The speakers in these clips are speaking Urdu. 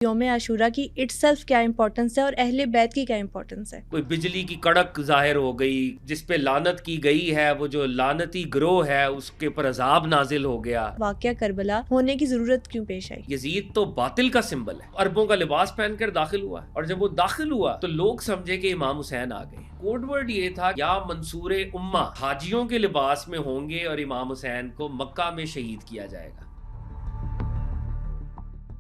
یوم عاشورہ کی اٹ سیلف کیا امپورٹنس ہے اور اہل بیت کی کیا امپورٹنس ہے؟ کوئی بجلی کی کڑک ظاہر ہو گئی جس پہ لعنت کی گئی ہے، وہ جو لعنتی گروہ ہے اس کے پر عذاب نازل ہو گیا۔ واقعہ کربلا ہونے کی ضرورت کیوں پیش آئی؟ یزید تو باطل کا سمبل ہے، عربوں کا لباس پہن کر داخل ہوا، اور جب وہ داخل ہوا تو لوگ سمجھے کہ امام حسین آ گئے۔ کوڈ ورڈ یہ تھا یا منصور امہ حاجیوں کے لباس میں ہوں گے اور امام حسین کو مکہ میں شہید کیا جائے گا۔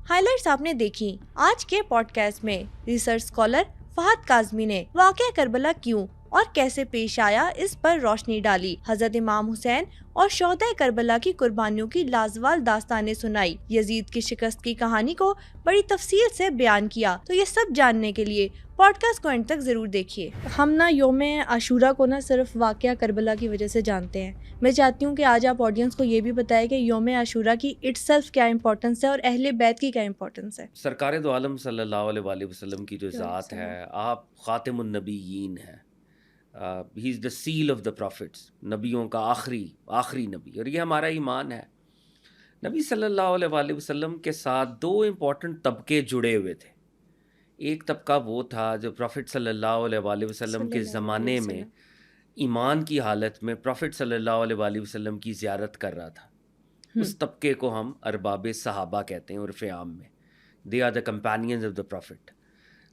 ہائی لائٹس آپ نے دیکھی۔ آج کے پوڈ کاسٹ میں ریسرچ اسکالر فہد کاظمی نے واقعہ کربلا کیوں اور کیسے پیش آیا اس پر روشنی ڈالی، حضرت امام حسین اور شہداء کربلا کی قربانیوں کی لازوال داستانیں سنائی، یزید کی شکست کی کہانی کو بڑی تفصیل سے بیان کیا۔ تو یہ سب جاننے کے لیے پوڈ کاسٹ کو اینڈ تک ضرور دیکھیے۔ ہم یوم عاشورہ کو صرف واقعہ کربلا کی وجہ سے جانتے ہیں۔ میں چاہتی ہوں کہ آج آپ آڈینس کو یہ بھی بتائیں کہ یوم عاشورہ کی اٹ سیلف کیا امپورٹنس ہے اور اہل بیت کی کیا امپورٹنس ہے۔ سرکار دو عالم صلی اللہ علیہ وآلہ وسلم کی جو ذات ہے، آپ خاتم النبیین ہیں، ہی از دا سیل آف دا پروفٹس، نبیوں کا آخری نبی، اور یہ ہمارا ایمان ہے۔ نبی صلی اللہ علیہ وآلہ وسلم کے ساتھ دو امپورٹنٹ طبقے جڑے ہوئے تھے۔ ایک طبقہ وہ تھا جو پروفٹ صلی اللہ علیہ وآلہ وسلم کے زمانے میں ایمان کی حالت میں پروفٹ صلی اللہ علیہ وآلہ وسلم کی زیارت کر رہا تھا۔ اس طبقے کو ہم ارباب صحابہ کہتے ہیں عرف عام میں، they are the companions of the profit.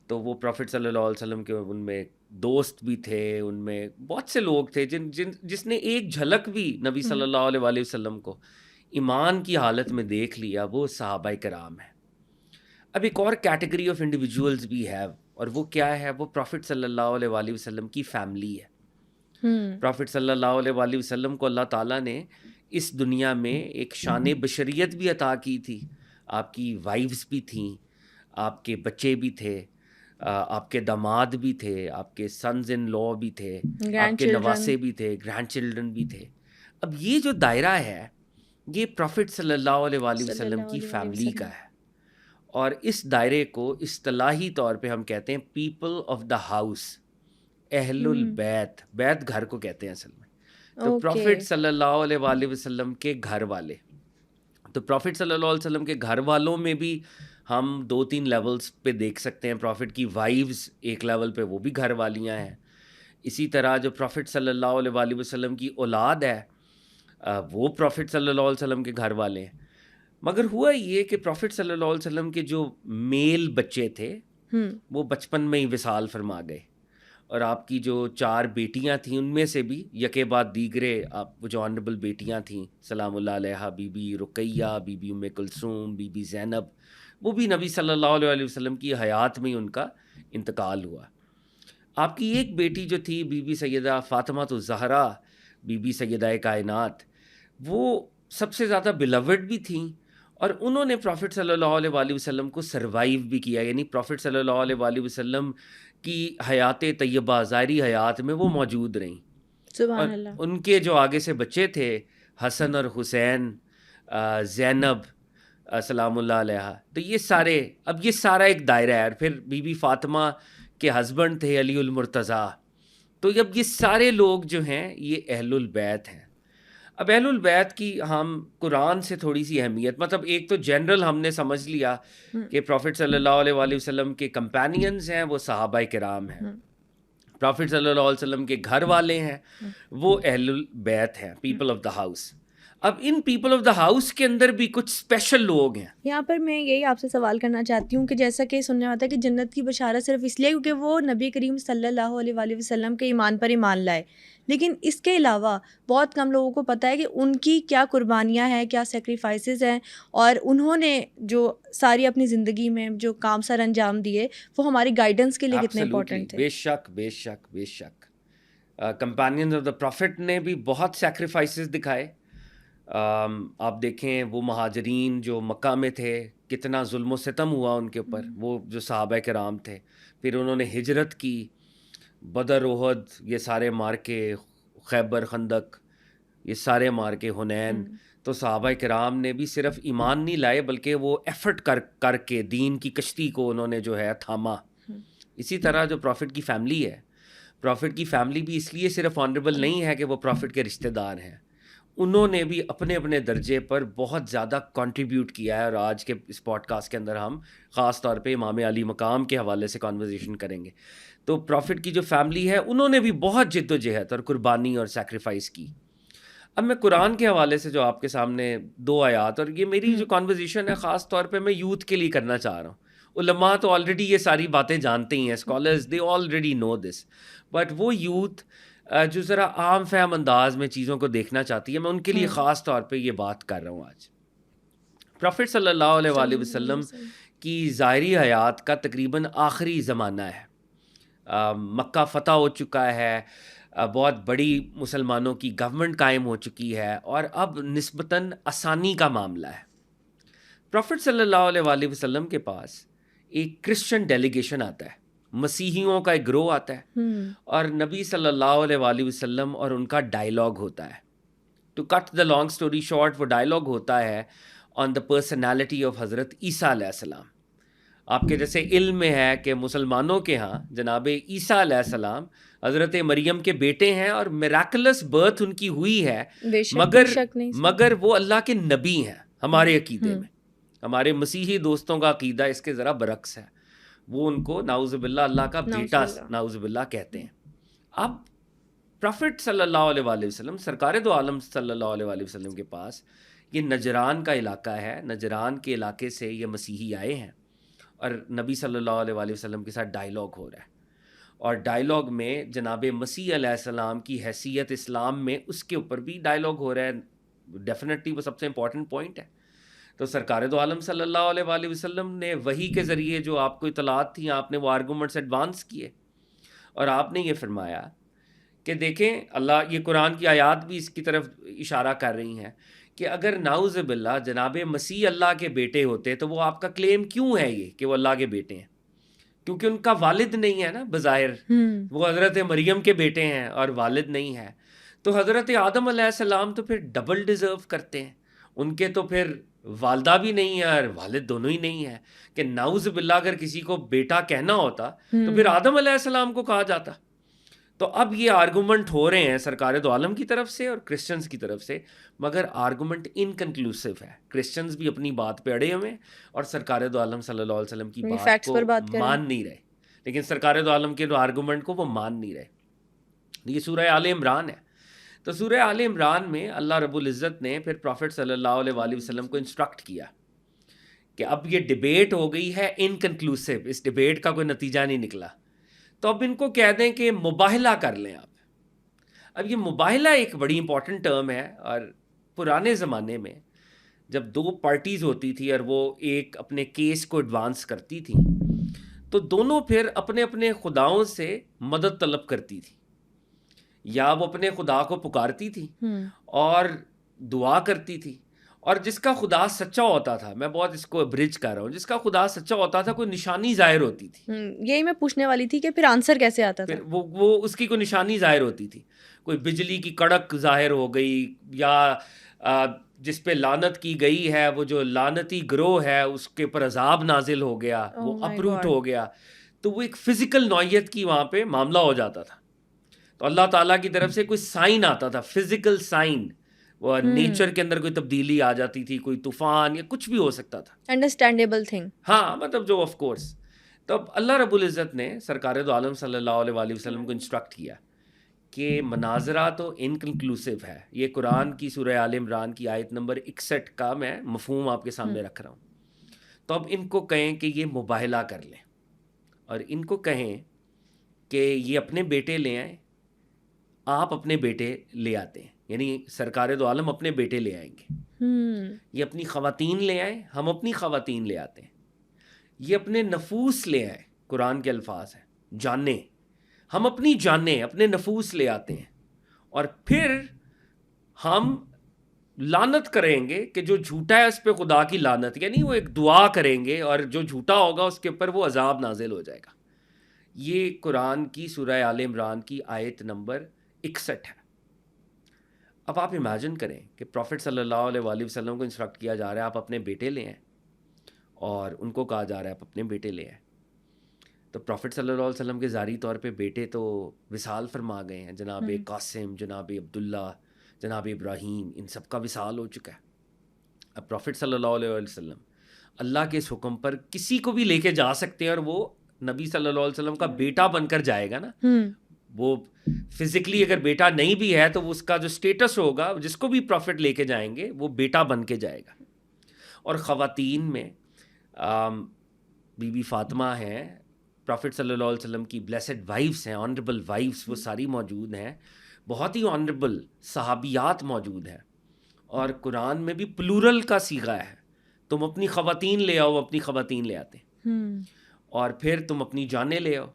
تو وہ پروفٹ صلی اللہ علیہ وسلم کے ان میں دوست بھی تھے، ان میں بہت سے لوگ تھے جس نے ایک جھلک بھی نبی صلی اللہ علیہ وآلہ وسلم کو ایمان کی حالت میں دیکھ لیا، وہ صحابہ کرام ہیں۔ اب ایک اور کیٹیگری آف انڈیویجولز بھی ہے، اور وہ کیا ہے؟ وہ پروفٹ صلی اللہ علیہ وآلہ وسلم کی فیملی ہے۔ پروفٹ صلی اللہ علیہ وآلہ وسلم کو اللہ تعالیٰ نے اس دنیا میں ایک شان بشریت بھی عطا کی تھی۔ آپ کی وائفز بھی تھیں، آپ کے بچے بھی تھے، آپ کے داماد بھی تھے، آپ کے سنز ان لا بھی تھے، آپ کے نواسے بھی تھے، گرینڈ چلڈرن بھی تھے۔ اب یہ جو دائرہ ہے یہ پروفٹ صلی اللہ علیہ وآلہ وسلم کی فیملی کا ہے، اور اس دائرے کو اصطلاحی طور پہ ہم کہتے ہیں پیپل آف دا ہاؤس، اہل البیت۔ بیت گھر کو کہتے ہیں اصل میں۔ تو پروفٹ صلی اللہ علیہ وآلہ وسلم کے گھر والے، تو پروفٹ صلی اللہ علیہ وسلم کے گھر والوں میں بھی ہم 2-3 لیولز پہ دیکھ سکتے ہیں۔ پروفٹ کی وائفز ایک لیول پہ وہ بھی گھر والیاں ہیں، اسی طرح جو پروفٹ صلی اللہ علیہ وآلہ وسلم کی اولاد ہے وہ پروفٹ صلی اللہ علیہ وسلم کے گھر والے ہیں۔ مگر ہوا یہ کہ پروفٹ صلی اللہ علیہ وسلم کے جو میل بچے تھے وہ بچپن میں ہی وصال فرما گئے، اور آپ کی جو 4 بیٹیاں تھیں ان میں سے بھی یکے بعد دیگرے آپ وہ جو آنریبل بیٹیاں تھیں سلام اللہ علیہ، بی بی رقیہ، بی بی ام کلثوم، بی بی زینب، وہ بھی نبی صلی اللہ علیہ وسلم کی حیات میں ہی ان کا انتقال ہوا۔ آپ کی ایک بیٹی جو تھی بی بی سیدہ فاطمہ الزہرا، بی بی سیدہ کائنات، وہ سب سے زیادہ بلوڈ بھی تھیں، اور انہوں نے پروفٹ صلی اللہ علیہ وآلہ وسلم کو سروائیو بھی کیا، یعنی پروفٹ صلی اللہ علیہ وآلہ وسلم کی حیات طیبہ ظاہری حیات میں وہ موجود رہیں۔ سبحان اور اللہ۔ ان کے جو آگے سے بچے تھے حسن اور حسین، زینب سلام اللہ علیہ، تو یہ سارے، اب یہ سارا ایک دائرہ ہے۔ اور پھر بی بی فاطمہ کے ہسبینڈ تھے علی المرتضیٰ۔ تو اب یہ سارے لوگ جو ہیں یہ اہل البیت ہیں۔ اب اہل البیت کی ہم قرآن سے تھوڑی سی اہمیت، مطلب ایک تو جنرل ہم نے سمجھ لیا کہ پروفٹ صلی اللہ علیہ وآلہ وسلم کے کمپینینز ہیں وہ صحابہ کرام ہیں، پروفٹ صلی اللہ علیہ وسلم کے گھر والے ہیں وہ اہل البیت ہیں، پیپل آف دا ہاؤس۔ اب ان پیپل آف دا ہاؤس کے اندر بھی کچھ اسپیشل لوگ ہیں۔ یہاں پر میں یہی آپ سے سوال کرنا چاہتی ہوں کہ جیسا کہ سننے آتا ہے کہ جنت کی بشارت صرف اس لیے کیونکہ وہ نبی کریم صلی اللہ علیہ وآلہ وسلم کے ایمان پر ایمان لائے، لیکن اس کے علاوہ بہت کم لوگوں کو پتہ ہے کہ ان کی کیا قربانیاں ہیں، کیا سیکریفائسز ہیں، اور انہوں نے جو ساری اپنی زندگی میں جو کام سر انجام دیے وہ ہماری گائیڈنس کے لیے کتنے امپورٹنٹ تھے۔ بے شک بے شک بے شک، کمپینینز آف دا پروفٹ نے بھی بہت سیکریفائسز دکھائے۔ آپ دیکھیں وہ مہاجرین جو مکہ میں تھے کتنا ظلم و ستم ہوا ان کے اوپر، وہ جو صحابہ کرام تھے، پھر انہوں نے ہجرت کی، بدر، احد، یہ سارے مارکے، خیبر، خندق، یہ سارے مارکے، حنین، تو صحابہ کرام نے بھی صرف ایمان نہیں لائے بلکہ وہ ایفرٹ کر کے دین کی کشتی کو انہوں نے جو ہے تھاما۔ اسی طرح جو پروفٹ کی فیملی ہے، پروفٹ کی فیملی بھی اس لیے صرف آنریبل نہیں ہے کہ وہ پروفٹ کے رشتہ دار ہیں، انہوں نے بھی اپنے اپنے درجے پر بہت زیادہ کنٹریبیوٹ کیا ہے، اور آج کے اس پوڈ کاسٹ کے اندر ہم خاص طور پہ امام علی مقام کے حوالے سے کانورزیشن کریں گے. تو پروفٹ کی جو فیملی ہے انہوں نے بھی بہت جد و جہد اور قربانی اور سیکریفائس کی. اب میں قرآن کے حوالے سے جو آپ کے سامنے 2 آیات، اور یہ میری جو کانورزیشن ہے خاص طور پہ میں یوتھ کے لیے کرنا چاہ رہا ہوں. علماء تو آلریڈی یہ ساری باتیں جانتے ہی ہیں، scholars they already know this, but وہ یوتھ جو ذرا عام فہم انداز میں چیزوں کو دیکھنا چاہتی ہے، میں ان کے لیے خاص طور پہ یہ بات کر رہا ہوں آج. پروفٹ صلی اللہ علیہ وآلہ وسلم کی ظاہری حیات کا تقریباً آخری زمانہ ہے. مکہ فتح ہو چکا ہے، بہت بڑی مسلمانوں کی گورنمنٹ قائم ہو چکی ہے، اور اب نسبتاً آسانی کا معاملہ ہے. پروفٹ صلی اللہ علیہ وآلہ وسلم کے پاس ایک کرسچن ڈیلیگیشن آتا ہے، مسیحیوں کا ایک گروہ آتا ہے، اور نبی صلی اللہ علیہ وآلہ وسلم اور ان کا ڈائلاگ ہوتا ہے. To cut the long story short, وہ ڈائلاگ ہوتا ہے آن دا پرسنالٹی آف حضرت عیسیٰ علیہ السلام. آپ کے جیسے علم میں ہے کہ مسلمانوں کے ہاں جناب عیسیٰ علیہ السلام حضرت مریم کے بیٹے ہیں، اور میراکلس برتھ ان کی ہوئی ہے، مگر وہ اللہ کے نبی ہیں. ہمارے عقیدے میں، ہمارے مسیحی دوستوں کا عقیدہ اس کے ذرا برعکس ہے، وہ ان کو نعوذ باللہ اللہ کا بیٹا نعوذ باللہ کہتے ہیں. اب پروفٹ صلی اللہ علیہ وآلہ وسلم، سرکار دو عالم صلی اللہ علیہ وآلہ وسلم کے پاس یہ نجران کا علاقہ ہے، نجران کے علاقے سے یہ مسیحی آئے ہیں، اور نبی صلی اللہ علیہ وآلہ وسلم کے ساتھ ڈائلاگ ہو رہا ہے. اور ڈائلاگ میں جناب مسیح علیہ السلام کی حیثیت اسلام میں، اس کے اوپر بھی ڈائلاگ ہو رہا ہے. ڈیفینیٹلی وہ سب سے امپورٹنٹ پوائنٹ ہے. تو سرکار دو عالم صلی اللہ علیہ وآلہ وسلم نے وحی کے ذریعے جو آپ کو اطلاعات تھیں، آپ نے وہ آرگومنٹس ایڈوانس کیے، اور آپ نے یہ فرمایا کہ دیکھیں اللہ، یہ قرآن کی آیات بھی اس کی طرف اشارہ کر رہی ہیں کہ اگر نعوذ باللہ جناب مسیح اللہ کے بیٹے ہوتے تو وہ آپ کا کلیم کیوں ہے یہ کہ وہ اللہ کے بیٹے ہیں؟ کیونکہ ان کا والد نہیں ہے نا بظاہر، وہ حضرت مریم کے بیٹے ہیں اور والد نہیں ہے. تو حضرت آدم علیہ السلام تو پھر ڈبل ڈیزرو کرتے ہیں، ان کے تو پھر والدہ بھی نہیں ہے اور والد دونوں ہی نہیں ہے، کہ نعوذ باللہ اگر کسی کو بیٹا کہنا ہوتا تو پھر آدم علیہ السلام کو کہا جاتا. تو اب یہ آرگومنٹ ہو رہے ہیں سرکار دو عالم کی طرف سے اور کرسچنز کی طرف سے، مگر آرگومنٹ انکنکلوسیو ہے. کرسچنز بھی اپنی بات پہ اڑے ہوئے اور سرکار دو عالم صلی اللہ علیہ وسلم کی بات کو مان نہیں رہے، لیکن سرکار دو عالم کے آرگومنٹ کو وہ مان نہیں رہے. یہ سورہ آل عمران ہے. تو سورہ آل عمران میں اللہ رب العزت نے پھر پروفٹ صلی اللہ علیہ وآلہ وسلم کو انسٹرکٹ کیا کہ اب یہ ڈیبیٹ ہو گئی ہے انکنکلوسیو، اس ڈیبیٹ کا کوئی نتیجہ نہیں نکلا، تو اب ان کو کہہ دیں کہ مباہلہ کر لیں آپ. اب یہ مباہلہ ایک بڑی امپورٹنٹ ٹرم ہے، اور پرانے زمانے میں جب 2 پارٹیز ہوتی تھی اور وہ ایک اپنے کیس کو ایڈوانس کرتی تھی، تو دونوں پھر اپنے اپنے خداؤں سے مدد طلب کرتی تھی، یا وہ اپنے خدا کو پکارتی تھی اور دعا کرتی تھی، اور جس کا خدا سچا ہوتا تھا، میں بہت اس کو برج کر رہا ہوں، جس کا خدا سچا ہوتا تھا کوئی نشانی ظاہر ہوتی تھی. یہی میں پوچھنے والی تھی کہ پھر آنسر کیسے آتا تھا؟ پھر وہ اس کی کوئی نشانی ظاہر ہوتی تھی، کوئی بجلی کی کڑک ظاہر ہو گئی، یا جس پہ لعنت کی گئی ہے وہ جو لعنتی گروہ ہے اس کے پر عذاب نازل ہو گیا، وہ اپروٹ ہو گیا. تو وہ ایک فزیکل نوعیت کی وہاں پہ معاملہ ہو جاتا تھا. تو اللہ تعالیٰ کی طرف سے کوئی سائن آتا تھا، فزیکل سائن، وہ نیچر کے اندر کوئی تبدیلی آ جاتی تھی، کوئی طوفان یا کچھ بھی ہو سکتا تھا. Understandable thing. ہاں مطلب جو آف کورس. تو اب اللہ رب العزت نے سرکار دو عالم صلی اللہ علیہ وآلہ وسلم کو انسٹرکٹ کیا کہ مناظرہ تو انکنکلوسیو ہے. یہ قرآن کی سورہ آل عمران کی آیت نمبر 61 کا میں مفہوم آپ کے سامنے رکھ رہا ہوں. تو اب ان کو کہیں کہ یہ مباہلہ کر لیں، اور ان کو کہیں کہ یہ اپنے بیٹے لے آئیں، آپ اپنے بیٹے لے آتے ہیں، یعنی سرکار دو عالم اپنے بیٹے لے آئیں گے. یہ اپنی خواتین لے آئیں، ہم اپنی خواتین لے آتے ہیں. یہ اپنے نفوس لے آئیں، قرآن کے الفاظ ہیں، جانیں، ہم اپنی جانیں، اپنے نفوس لے آتے ہیں. اور پھر ہم لعنت کریں گے کہ جو جھوٹا ہے اس پہ خدا کی لعنت، یعنی وہ ایک دعا کریں گے اور جو جھوٹا ہوگا اس کے اوپر وہ عذاب نازل ہو جائے گا. یہ قرآن کی سورہ آل عمران کی آیت نمبر 61 ہے. اب آپ امیجن کریں کہ پروفٹ صلی اللہ علیہ وآلہ وسلم کو انسٹرکٹ کیا جا رہا ہے آپ اپنے بیٹے لے آئیں، اور ان کو کہا جا رہا ہے آپ اپنے بیٹے لے آئیں. تو پروفٹ صلی اللہ علیہ وسلم کے ظاہری طور پہ بیٹے تو وصال فرما گئے ہیں، جناب قاسم، جناب عبداللہ، جناب ابراہیم، ان سب کا وصال ہو چکا ہے. اب پروفٹ صلی اللہ علیہ وسلم اللہ کے اس حکم پر کسی کو بھی لے کے جا سکتے ہیں، اور وہ نبی صلی اللہ علیہ وسلم کا بیٹا بن کر جائے گا نا. وہ فزیکلی اگر بیٹا نہیں بھی ہے تو اس کا جو اسٹیٹس ہوگا، جس کو بھی پروفٹ لے کے جائیں گے وہ بیٹا بن کے جائے گا. اور خواتین میں بی بی فاطمہ ہیں، پروفٹ صلی اللہ علیہ وسلم کی بلیسڈ وائفس ہیں، آنریبل وائفس، وہ ساری موجود ہیں. بہت ہی آنریبل صحابیات موجود ہیں. اور قرآن میں بھی پلورل کا صیغہ ہے، تم اپنی خواتین لے آؤ، اپنی خواتین لے آتے ہیں. اور پھر تم اپنی جانیں لے آؤ،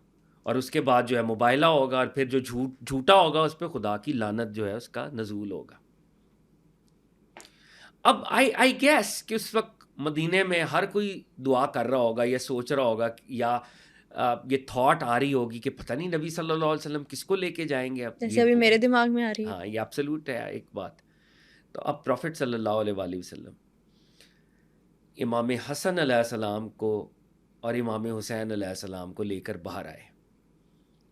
اور اس کے بعد جو ہے مباہلہ ہوگا، اور پھر جو جھوٹا ہوگا اس پہ خدا کی لعنت جو ہے اس کا نزول ہوگا. اب آئی گیس کہ اس وقت مدینے میں ہر کوئی دعا کر رہا ہوگا یا سوچ رہا ہوگا، یا یہ تھاٹ آ رہی ہوگی کہ پتہ نہیں نبی صلی اللہ علیہ وسلم کس کو لے کے جائیں گے. اب جیسے ابھی میرے دماغ میں آ رہی ہے. ہاں، یہ ایبسولوٹ ہے ایک بات. تو اب پروفٹ صلی اللہ علیہ وآلہ وسلم امام حسن علیہ السلام کو اور امام حسین علیہ السلام کو لے کر باہر آئے.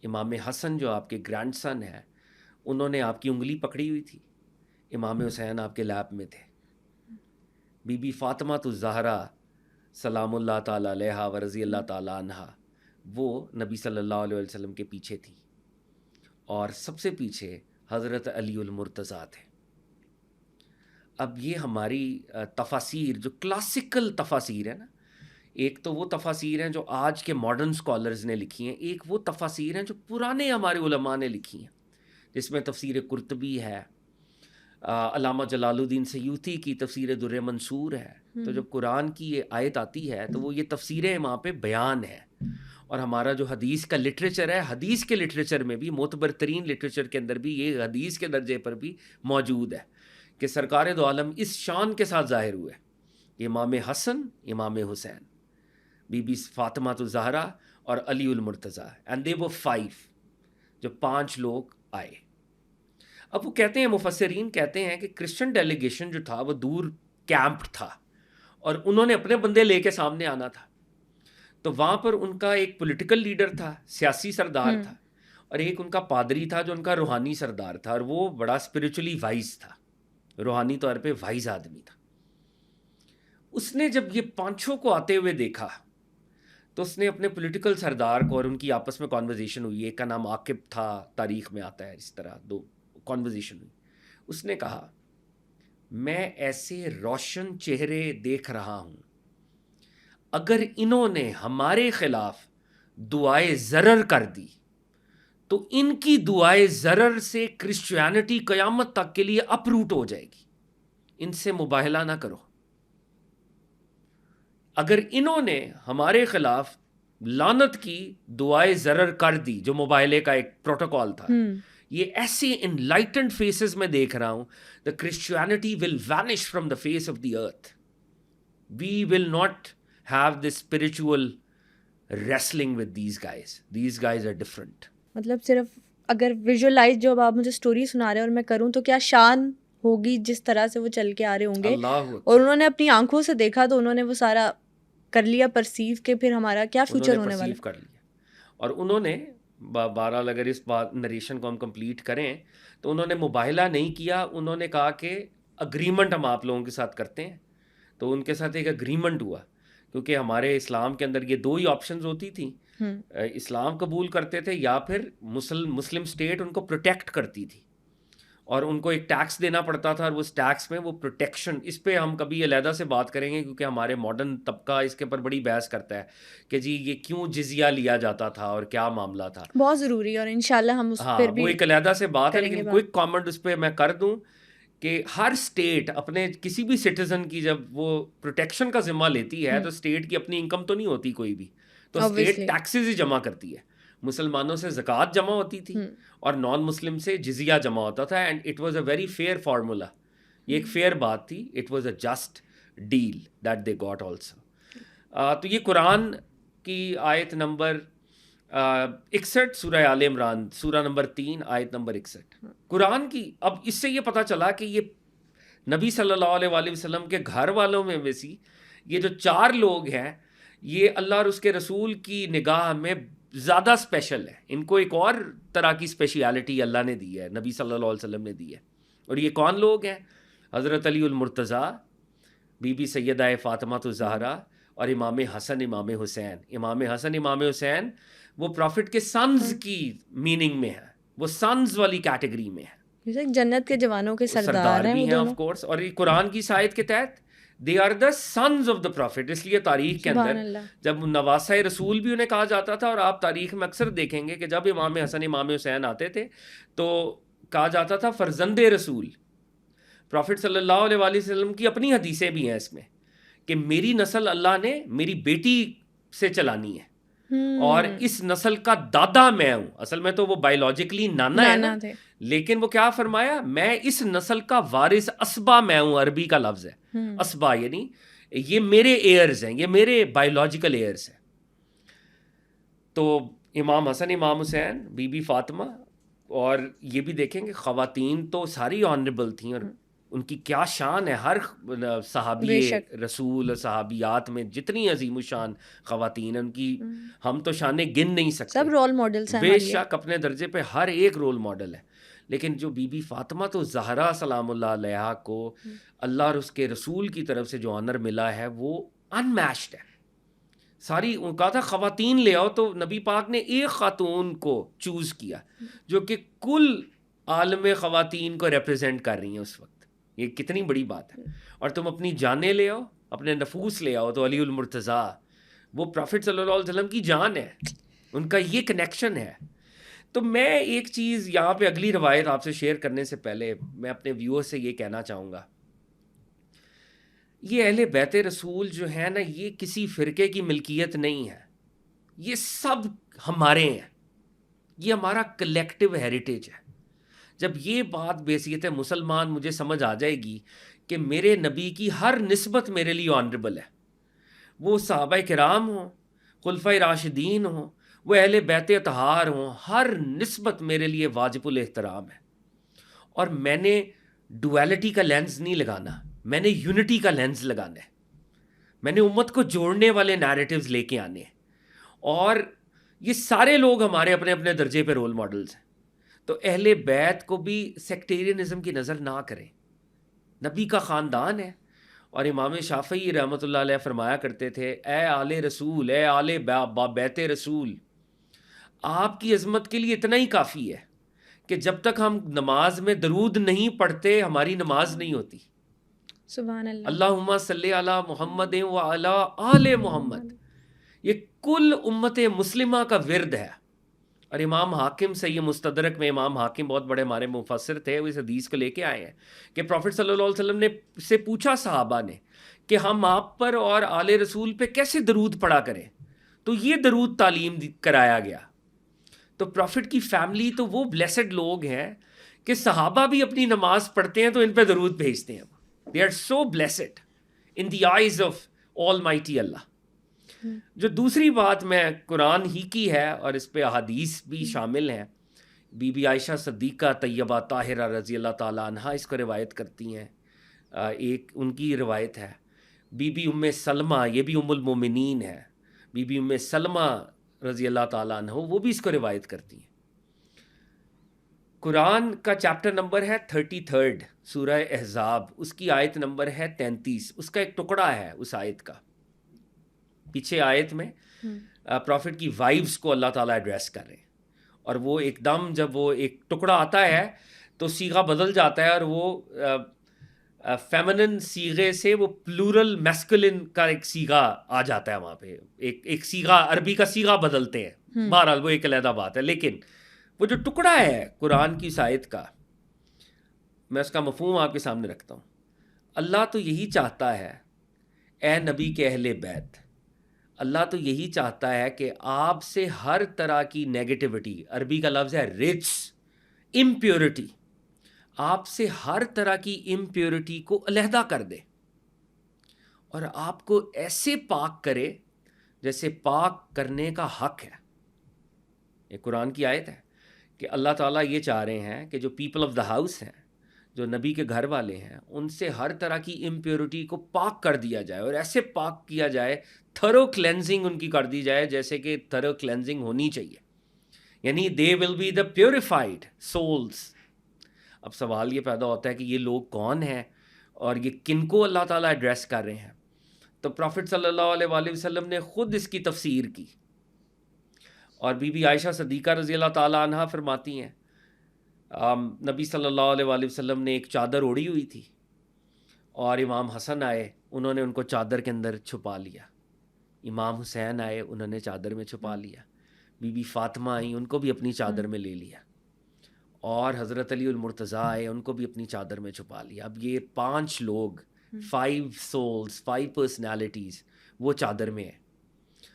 امام حسن جو آپ کے گرینڈ سن ہے، انہوں نے آپ کی انگلی پکڑی ہوئی تھی. امام حسین آپ کے لیپ میں تھے. بی بی فاطمہ الزہرا سلام اللہ تعالیٰ علیہا و رضی اللہ تعالیٰ عنہا، وہ نبی صلی اللہ علیہ وسلم کے پیچھے تھی. اور سب سے پیچھے حضرت علی المرتضیٰ تھے. اب یہ ہماری تفاسیر جو کلاسیکل تفاسیر ہے نا، ایک تو وہ تفاسیر ہیں جو آج کے ماڈرن اسکالرز نے لکھی ہیں، ایک وہ تفاسیر ہیں جو پرانے ہمارے علماء نے لکھی ہیں، جس میں تفسیر قرطبی ہے، علامہ جلال الدین سیوطی کی تفسیر در منصور ہے. تو جب قرآن کی یہ آیت آتی ہے تو وہ یہ تفسیریں وہاں پہ بیان ہے. اور ہمارا جو حدیث کا لٹریچر ہے، حدیث کے لٹریچر میں بھی، معتبر ترین لٹریچر کے اندر بھی یہ حدیث کے درجے پر بھی موجود ہے کہ سرکار دو عالم اس شان کے ساتھ ظاہر ہوئے، امام حسن، امام حسین، بی بی فاطمہ الزہرا اور علی المرتضیٰ، اینڈ دے ور 5، جو 5 لوگ آئے. اب وہ کہتے ہیں، مفسرین کہتے ہیں کہ کرسچن ڈیلیگیشن جو تھا وہ دور کیمپ تھا، اور انہوں نے اپنے بندے لے کے سامنے آنا تھا. تو وہاں پر ان کا ایک پولیٹیکل لیڈر تھا، سیاسی سردار تھا، اور ایک ان کا پادری تھا جو ان کا روحانی سردار تھا، اور وہ بڑا اسپریچولی وائز تھا، روحانی طور پہ وائز آدمی تھا. اس نے جب یہ 5 کو آتے ہوئے دیکھا تو اس نے اپنے پولیٹیکل سردار کو، اور ان کی آپس میں کانورزیشن ہوئی، ایک کا نام عاقب تھا، تاریخ میں آتا ہے، اس طرح 2 کانورزیشن ہوئی. اس نے کہا، میں ایسے روشن چہرے دیکھ رہا ہوں، اگر انہوں نے ہمارے خلاف دعائے ضرر کر دی تو ان کی دعائے ضرر سے کرسچینٹی قیامت تک کے لیے اپروٹ ہو جائے گی. ان سے مباہلہ نہ کرو. اگر انہوں نے ہمارے خلاف لعنت کی دعائے ضرر کر دی، جو مباہلے کا ایک پروٹوکول تھا، یہ ایسے انلائٹنڈ فیسز میں دیکھ رہا ہوں، the Christianity will vanish from the face of the earth. We will not have this spiritual wrestling with these guys. These guys are different. مطلب صرف اگر ویژولائز جو اب آپ مجھے سٹوری سنا رہے ہیں اور میں کروں تو کیا شان ہوگی جس طرح سے وہ چل کے آ رہے ہوں گے. اور انہوں نے اپنی آنکھوں سے دیکھا تو انہوں نے وہ سارا کر لیا پرسیو کہ پھر ہمارا کیا فیوچر ہونے والا کر لیا. اور انہوں نے بہرحال اگر اس بات نریشن کو ہم کمپلیٹ کریں تو انہوں نے مباہلہ نہیں کیا. انہوں نے کہا کہ اگریمنٹ ہم آپ لوگوں کے ساتھ کرتے ہیں. تو ان کے ساتھ ایک اگریمنٹ ہوا، کیونکہ ہمارے اسلام کے اندر یہ 2 ہی آپشنز ہوتی تھیں، اسلام قبول کرتے تھے یا پھر مسلم اسٹیٹ ان کو پروٹیکٹ کرتی تھی، اور ان کو ایک ٹیکس دینا پڑتا تھا، اور اس ٹیکس میں وہ پروٹیکشن، اس پہ ہم کبھی علیحدہ سے بات کریں گے کیونکہ ہمارے ماڈرن طبقہ اس کے اوپر بڑی بحث کرتا ہے کہ جی یہ کیوں جزیہ لیا جاتا تھا اور کیا معاملہ تھا. بہت ضروری ہے، اور انشاءاللہ ہم اس پر بھی وہ ایک علیحدہ سے بات ہے. لیکن کوئی کامنٹ اس پہ میں کر دوں کہ ہر اسٹیٹ اپنے کسی بھی سٹیزن کی جب وہ پروٹیکشن کا ذمہ لیتی ہے تو اسٹیٹ کی اپنی انکم تو نہیں ہوتی کوئی بھی، تو اسٹیٹ ٹیکسز ہی جمع کرتی ہے. مسلمانوں سے زکوٰۃ جمع ہوتی تھی اور نان مسلم سے جزیہ جمع ہوتا تھا، and it was a very fair formula. یہ ایک فیئر بات تھی، it was a just deal that they got also. تو یہ قرآن کی آیت نمبر 61 سورہ آل عمران، سورہ نمبر 3 آیت نمبر 61 قرآن کی. اب اس سے یہ پتہ چلا کہ یہ نبی صلی اللہ علیہ وآلہ وسلم کے گھر والوں میں ویسی یہ جو 4 لوگ ہیں، یہ اللہ اور اس کے رسول کی نگاہ میں زیادہ اسپیشل ہے. ان کو ایک اور طرح کی اسپیشیلٹی اللہ نے دی ہے، نبی صلی اللہ علیہ وسلم نے دی ہے. اور یہ کون لوگ ہیں؟ حضرت علی المرتضیٰ، بی بی سیدہ فاطمہ الزہرا اور امام حسن امام حسین. امام حسن امام حسین وہ پروفٹ کے سنز کی میننگ میں ہے، وہ سنز والی کیٹیگری میں ہے، جنت کے جوانوں کے سردار بھی ہیں آف کورس. اور یہ قرآن کی آیت کے تحت they are the sons of the prophet. اس لیے تاریخ کے اندر جب نواسہ رسول بھی انہیں کہا جاتا تھا، اور آپ تاریخ میں اکثر دیکھیں گے کہ جب امام حسن امام حسین آتے تھے تو کہا جاتا تھا فرزند رسول. پروفٹ صلی اللہ علیہ وآلہ وسلم کی اپنی حدیثیں بھی ہیں اس میں کہ میری نسل اللہ نے میری بیٹی سے چلانی ہے، اور اس نسل کا دادا میں ہوں. اصل میں تو وہ بایولوجیکلی نانا ہے نا، لیکن وہ کیا فرمایا، میں اس نسل کا وارث اسبا میں ہوں. عربی کا لفظ ہے اسبا، یعنی یہ میرے ایئرز ہیں، یہ میرے بایولوجیکل ایئرز ہیں. تو امام حسن امام حسین، بی بی فاطمہ، اور یہ بھی دیکھیں کہ خواتین تو ساری آنریبل تھیں، اور ان کی کیا شان ہے. ہر صحابی رسول اور صحابیات میں جتنی عظیم الشان خواتین ہیں، ان کی ہم تو شانیں گن نہیں سکتے. سب رول ماڈلز ہیں، بے شک اپنے درجے پہ ہر ایک رول ماڈل ہے. لیکن جو بی بی فاطمہ تو زہرا سلام اللہ علیہا کو اللہ اور اس کے رسول کی طرف سے جو آنر ملا ہے وہ ان میچڈ ہے. ساری کہا تھا خواتین لے آؤ، تو نبی پاک نے ایک خاتون کو چوز کیا جو کہ کل عالم خواتین کو ریپرزینٹ کر رہی ہیں اس وقت. یہ کتنی بڑی بات ہے. اور تم اپنی جانیں لے آؤ، اپنے نفوس لے آؤ، تو علی المرتضیٰ وہ پروفٹ صلی اللہ علیہ وسلم کی جان ہے، ان کا یہ کنیکشن ہے. تو میں ایک چیز یہاں پہ اگلی روایت آپ سے شیئر کرنے سے پہلے میں اپنے ویور سے یہ کہنا چاہوں گا، یہ اہل بیت رسول جو ہے نا، یہ کسی فرقے کی ملکیت نہیں ہے، یہ سب ہمارے ہیں، یہ ہمارا کلیکٹیو ہیریٹیج ہے. جب یہ بات بحیثیت مسلمان مجھے سمجھ آ جائے گی کہ میرے نبی کی ہر نسبت میرے لیے آنریبل ہے، وہ صحابہ کرام ہوں، خلفۂ راشدین ہوں، وہ اہل بیت اطہار ہوں، ہر نسبت میرے لیے واجب الاحترام ہے. اور میں نے ڈویلٹی کا لینز نہیں لگانا، میں نے یونٹی کا لینز لگانا ہے. میں نے امت کو جوڑنے والے نیریٹیوز لے کے آنے ہیں، اور یہ سارے لوگ ہمارے اپنے اپنے درجے پہ رول ماڈلز ہیں. تو اہل بیت کو بھی سیکٹیرینزم کی نظر نہ کریں، نبی کا خاندان ہے. اور امام شافعی رحمۃ اللہ علیہ فرمایا کرتے تھے، اے آل رسول، اے آل بیت رسول، آپ کی عظمت کے لیے اتنا ہی کافی ہے کہ جب تک ہم نماز میں درود نہیں پڑھتے ہماری نماز نہیں ہوتی. سبحان اللہ. اللہم صلی علی محمد و علی آل محمد، یہ کل امت مسلمہ کا ورد ہے. اور امام حاکم سے یہ مستدرک میں، امام حاکم بہت بڑے ہمارے مفسر تھے، وہ اس حدیث کو لے کے آئے ہیں کہ پروفٹ صلی اللہ علیہ وسلم نے سے پوچھا صحابہ نے کہ ہم آپ پر اور آل رسول پہ کیسے درود پڑھا کریں، تو یہ درود تعلیم کرایا گیا. تو پروفٹ کی فیملی تو وہ بلیسڈ لوگ ہیں کہ صحابہ بھی اپنی نماز پڑھتے ہیں تو ان پہ درود بھیجتے ہیں. They are so blessed in the eyes of almighty Allah. جو دوسری بات میں قرآن ہی کی ہے، اور اس پہ احادیث بھی شامل ہیں، بی بی عائشہ صدیقہ طیبہ طاہرہ رضی اللہ تعالیٰ عنہ اس کو روایت کرتی ہیں. ایک ان کی روایت ہے بی بی ام سلمہ، یہ بھی ام المومنین ہے، بی بی ام سلمہ رضی اللہ تعالیٰ عنہ، وہ بھی اس کو روایت کرتی ہیں. قرآن کا چیپٹر نمبر ہے 33 سورہ احزاب، اس کی آیت نمبر ہے 33. اس کا ایک ٹکڑا ہے اس آیت کا. پیچھے آیت میں پروفٹ کی وائفز کو اللہ تعالیٰ ایڈریس کر رہے ہیں، اور وہ ایک دم جب وہ ایک ٹکڑا آتا ہے تو صیغہ بدل جاتا ہے، اور وہ فیمنن صیغے سے وہ پلورل میسکولن کا ایک صیغہ آ جاتا ہے وہاں پہ. ایک صیغہ، عربی کا صیغہ بدلتے ہیں، بہرحال وہ ایک علیحدہ بات ہے. لیکن وہ جو ٹکڑا ہے قرآن کی آیت کا، میں اس کا مفہوم آپ کے سامنے رکھتا ہوں. اللہ تو یہی چاہتا ہے، اے نبی کے اہل بیت، اللہ تو یہی چاہتا ہے کہ آپ سے ہر طرح کی نیگیٹیوٹی، عربی کا لفظ ہے رچ، امپیورٹی، آپ سے ہر طرح کی امپیورٹی کو علیحدہ کر دے، اور آپ کو ایسے پاک کرے جیسے پاک کرنے کا حق ہے. یہ قرآن کی آیت ہے کہ اللہ تعالیٰ یہ چاہ رہے ہیں کہ جو پیپل آف دا ہاؤس ہیں، جو نبی کے گھر والے ہیں، ان سے ہر طرح کی امپیورٹی کو پاک کر دیا جائے، اور ایسے پاک کیا جائے، تھرو کلینزنگ ان کی کر دی جائے جیسے کہ تھرو کلینزنگ ہونی چاہیے. یعنی they will be the purified souls. اب سوال یہ پیدا ہوتا ہے کہ یہ لوگ کون ہیں اور یہ کن کو اللہ تعالیٰ ایڈریس کر رہے ہیں. تو پروفٹ صلی اللہ علیہ وآلہ وسلم نے خود اس کی تفسیر کی, اور بی بی عائشہ صدیقہ رضی اللہ تعالیٰ عنہا فرماتی ہیں نبی صلی اللہ علیہ وآلہ وسلم نے ایک چادر اوڑھی ہوئی تھی اور امام حسن آئے, انہوں نے ان کو چادر کے اندر چھپا لیا. امام حسین آئے, انہوں نے چادر میں چھپا لیا. بی بی فاطمہ آئیں, ان کو بھی اپنی چادر میں لے لیا. اور حضرت علی المرتضیٰ آئے, ان کو بھی اپنی چادر میں چھپا لیا. اب یہ 5 لوگ, 5 سولز, 5 پرسنالٹیز وہ چادر میں ہیں.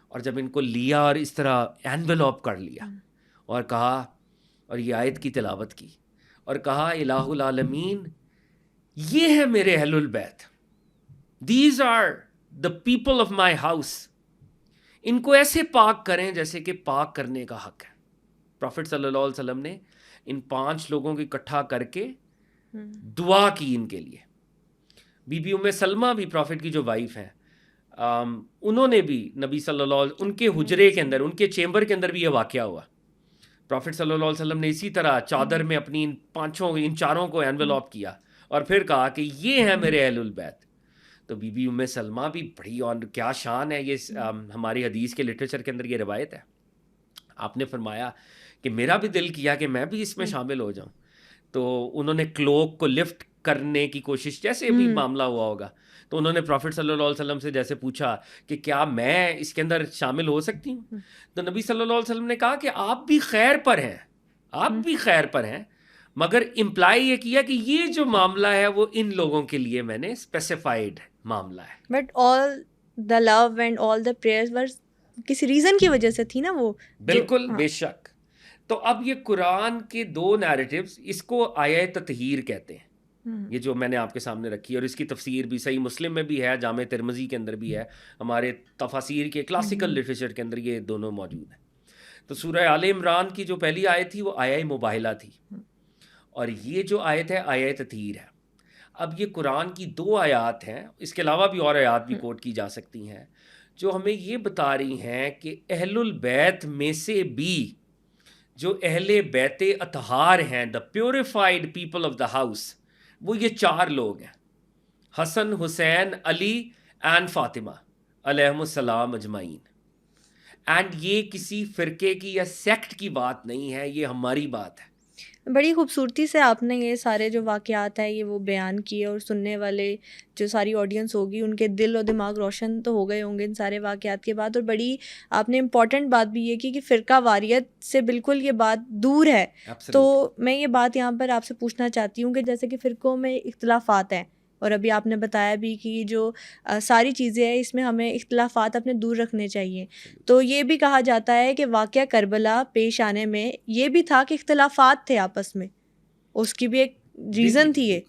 اور جب ان کو لیا اور اس طرح اینویلوپ کر لیا اور کہا, اور یہ آیت کی تلاوت کی اور کہا الہ العالمین یہ ہے میرے اہل البیت, these are the people of my house, ان کو ایسے پاک کریں جیسے کہ پاک کرنے کا حق ہے. پروفٹ صلی اللہ علیہ وسلم نے ان 5 لوگوں کو اکٹھا کر کے دعا کی ان کے لیے. بی بی ام سلمہ بھی پروفٹ کی جو وائف ہیں, انہوں نے بھی نبی صلی اللہ علیہ وسلم, ان کے حجرے کے اندر, ان کے چیمبر کے اندر بھی یہ واقعہ ہوا. پروفٹ صلی اللہ علیہ وسلم نے اسی طرح چادر میں اپنی ان 4 کو اینویلوپ کیا اور پھر کہا کہ یہ ہے میرے اہل البیت. تو بی بی ام سلمہ بھی بڑی, اور کیا شان ہے, یہ ہماری حدیث کے لٹریچر کے اندر یہ روایت ہے. آپ نے فرمایا کہ میرا بھی دل کیا کہ میں بھی اس میں شامل ہو جاؤں. تو انہوں نے کلوک کو لفٹ کرنے کی کوشش, جیسے بھی معاملہ ہوا ہوگا, تو انہوں نے پروفٹ صلی اللہ علیہ وسلم سے جیسے پوچھا کہ کیا میں اس کے اندر شامل ہو سکتی ہوں. تو نبی صلی اللہ علیہ وسلم نے کہا کہ آپ بھی خیر پر ہیں, آپ بھی خیر پر ہیں, مگر امپلائی یہ کیا کہ یہ جو معاملہ ہے وہ ان لوگوں کے لیے میں نے اسپیسیفائڈ معاملہ ہے. But all the love and all the prayers were کسی ریزن کی وجہ سے تھی نا وہ. بالکل, بے شک. تو اب یہ قرآن کے 2 نیریٹیوز, اس کو آیہ تطہیر کہتے ہیں, یہ جو میں نے آپ کے سامنے رکھی ہے, اور اس کی تفسیر بھی صحیح مسلم میں بھی ہے, جامع ترمذی کے اندر بھی ہے, ہمارے تفاسیر کے کلاسیکل لٹریچر کے اندر یہ دونوں موجود ہیں. تو سورہ آل عمران کی جو پہلی آیت تھی وہ آیہ مباہلہ تھی, اور یہ جو آیت ہے آیہ تطہیر ہے. اب یہ قرآن کی 2 آیات ہیں, اس کے علاوہ بھی اور آیات بھی کوٹ کی جا سکتی ہیں, جو ہمیں یہ بتا رہی ہیں کہ اہل البیت میں سے بھی جو اہل بیت اطہار ہیں, the purified people of the house, وہ یہ 4 لوگ ہیں, حسن, حسین, علی اینڈ فاطمہ علیہم السلام اجمعین. اینڈ یہ کسی فرقے کی یا سیکٹ کی بات نہیں ہے, یہ ہماری بات ہے. بڑی خوبصورتی سے آپ نے یہ سارے جو واقعات ہیں یہ وہ بیان کیے, اور سننے والے جو ساری آڈینس ہوگی ان کے دل اور دماغ روشن تو ہو گئے ہوں گے ان سارے واقعات کے بعد. اور بڑی آپ نے امپورٹنٹ بات بھی یہ کی کہ فرقہ واریت سے بالکل یہ بات دور ہے. تو میں یہ بات یہاں پر آپ سے پوچھنا چاہتی ہوں کہ جیسے کہ فرقوں میں اختلافات ہیں, اور ابھی آپ نے بتایا بھی کہ جو ساری چیزیں ہیں اس میں ہمیں اختلافات اپنے دور رکھنے چاہیے. تو یہ بھی کہا جاتا ہے کہ واقعہ کربلا پیش آنے میں یہ بھی تھا کہ اختلافات تھے آپس میں, اس کی بھی ایک ریزن تھی یہ.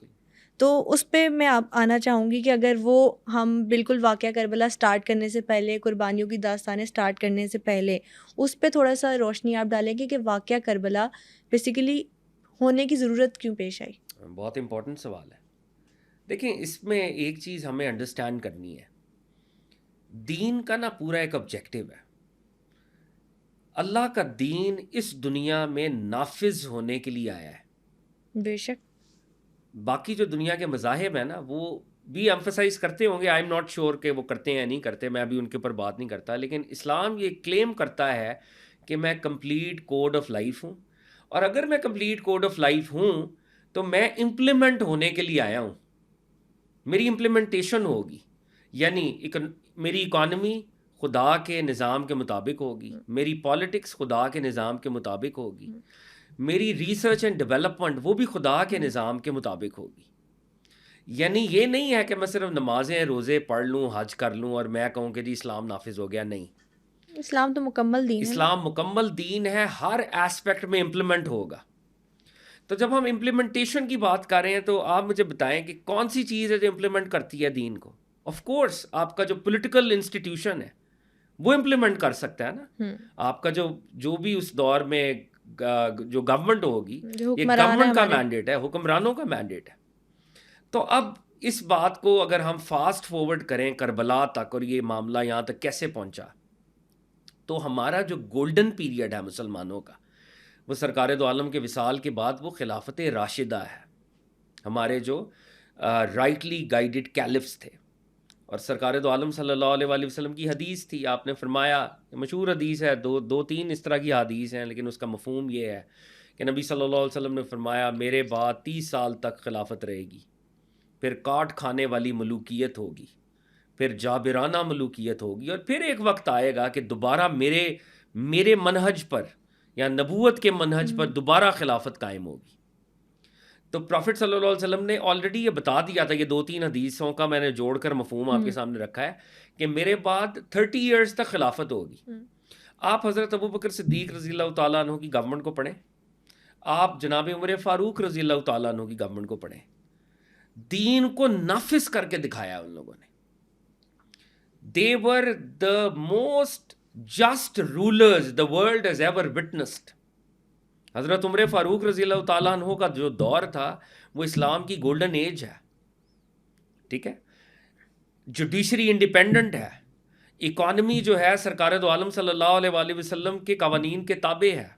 تو اس پہ میں آنا چاہوں گی کہ اگر وہ ہم بالکل واقعہ کربلا سٹارٹ کرنے سے پہلے, قربانیوں کی داستانیں سٹارٹ کرنے سے پہلے اس پہ تھوڑا سا روشنی آپ ڈالیں گے کہ واقعہ کربلا بیسیکلی ہونے کی ضرورت کیوں پیش آئی. بہت امپورٹنٹ سوال ہے. دیکھیں, اس میں ایک چیز ہمیں انڈرسٹینڈ کرنی ہے, دین کا نا پورا ایک آبجیکٹو ہے. اللہ کا دین اس دنیا میں نافذ ہونے کے لیے آیا ہے. بے شک. باقی جو دنیا کے مذاہب ہیں نا وہ بھی ایمفسائز کرتے ہوں گے, آئی ایم ناٹ شیور کہ وہ کرتے ہیں یا نہیں کرتے, میں ابھی ان کے اوپر بات نہیں کرتا, لیکن اسلام یہ کلیم کرتا ہے کہ میں کمپلیٹ کوڈ آف لائف ہوں, اور اگر میں کمپلیٹ کوڈ آف لائف ہوں تو میں امپلیمنٹ ہونے کے لیے آیا ہوں. میری امپلیمنٹیشن ہوگی, یعنی میری اکانومی خدا کے نظام کے مطابق ہوگی, میری پالیٹکس خدا کے نظام کے مطابق ہوگی, میری ریسرچ اینڈ ڈیولپمنٹ وہ بھی خدا کے نظام کے مطابق ہوگی. یعنی یہ نہیں ہے کہ میں صرف نمازیں روزے پڑھ لوں, حج کر لوں اور میں کہوں کہ جی اسلام نافذ ہو گیا. نہیں, اسلام تو مکمل دین ہے. اسلام مکمل دین ہے, ہر ایسپیکٹ میں امپلیمنٹ ہوگا. تو جب ہم امپلیمنٹیشن کی بات کر رہے ہیں تو آپ مجھے بتائیں کہ کون سی چیز ہے جو امپلیمنٹ کرتی ہے دین کو. آف کورس آپ کا جو پولیٹیکل انسٹیٹیوشن ہے وہ امپلیمنٹ کر سکتا ہے نا. آپ کا جو بھی اس دور میں جو گورنمنٹ ہوگی, یہ گورنمنٹ کا مینڈیٹ ہے, حکمرانوں کا مینڈیٹ ہے. تو اب اس بات کو اگر ہم فاسٹ فارورڈ کریں کربلا تک, اور یہ معاملہ یہاں تک کیسے پہنچا, تو ہمارا جو گولڈن پیریڈ ہے مسلمانوں کا, وہ سرکار دو عالم کے وصال کے بعد وہ خلافت راشدہ ہے. ہمارے جو رائٹلی گائیڈڈ کیلفس تھے. اور سرکار دو عالم صلی اللہ علیہ وآلہ وسلم کی حدیث تھی. آپ نے فرمایا, مشہور حدیث ہے, دو تین اس طرح کی حدیث ہیں, لیکن اس کا مفہوم یہ ہے کہ نبی صلی اللہ علیہ وسلم نے فرمایا میرے بعد 30 سال تک خلافت رہے گی, پھر کاٹ کھانے والی ملوکیت ہوگی, پھر جابرانہ ملوکیت ہوگی, اور پھر ایک وقت آئے گا کہ دوبارہ میرے منہج پر یا نبوت کے منہج پر دوبارہ خلافت قائم ہوگی. تو پروفٹ صلی اللہ علیہ وسلم نے آلریڈی یہ بتا دیا تھا. یہ 2-3 حدیثوں کا میں نے جوڑ کر مفہوم آپ کے سامنے رکھا ہے کہ میرے بعد 30 ایئرز تک خلافت ہوگی. آپ حضرت ابوبکر صدیق رضی اللہ تعالیٰ عنہ کی گورنمنٹ کو پڑھیں, آپ جناب عمر فاروق رضی اللہ تعالیٰ عنہ کی گورنمنٹ کو پڑھیں. دین کو نافذ کر کے دکھایا ان لوگوں نے. They were the most just rulers the world has ever witnessed. حضرت عمر فاروق رضی اللہ تعالیٰ عنہ کا جو دور تھا وہ اسلام کی گولڈن ایج ہے. ٹھیک ہے, جوڈیشری انڈیپینڈنٹ ہے, اکانومی جو ہے سرکار دو عالم صلی اللہ علیہ وآلہ وسلم کے قوانین کے تابع ہے.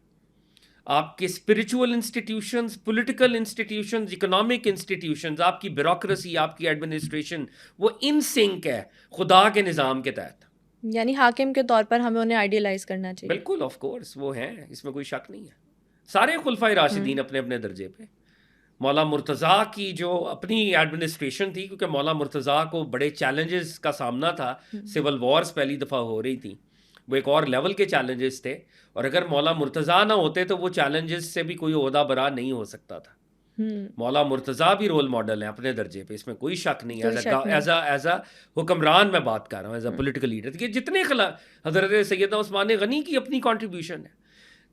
آپ کے spiritual institutions, political institutions, economic institutions, آپ کی بیوروکریسی, آپ کی ایڈمنسٹریشن وہ ان سنک ہے خدا کے نظام کے تحت. یعنی حاکم کے طور پر ہمیں انہیں آئیڈیلائز کرنا چاہیے. بالکل, آف کورس وہ ہیں, اس میں کوئی شک نہیں ہے. سارے خلفائے راشدین اپنے اپنے درجے پہ. مولا مرتضیٰ کی جو اپنی ایڈمنسٹریشن تھی, کیونکہ مولا مرتضیٰ کو بڑے چیلنجز کا سامنا تھا, سول وارز پہلی دفعہ ہو رہی تھیں, وہ ایک اور لیول کے چیلنجز تھے, اور اگر مولا مرتضیٰ نہ ہوتے تو وہ چیلنجز سے بھی کوئی عہدہ برا نہیں ہو سکتا تھا. مولا مرتضیٰ بھی رول ماڈل ہیں اپنے درجے پہ, اس میں کوئی شک نہیں ہے. ایز اے حکمران میں بات کر رہا ہوں, ایز اے پولیٹیکل لیڈر. یہ جتنے حضرت سیدنا عثمان غنی کی اپنی کنٹریبیوشن ہے.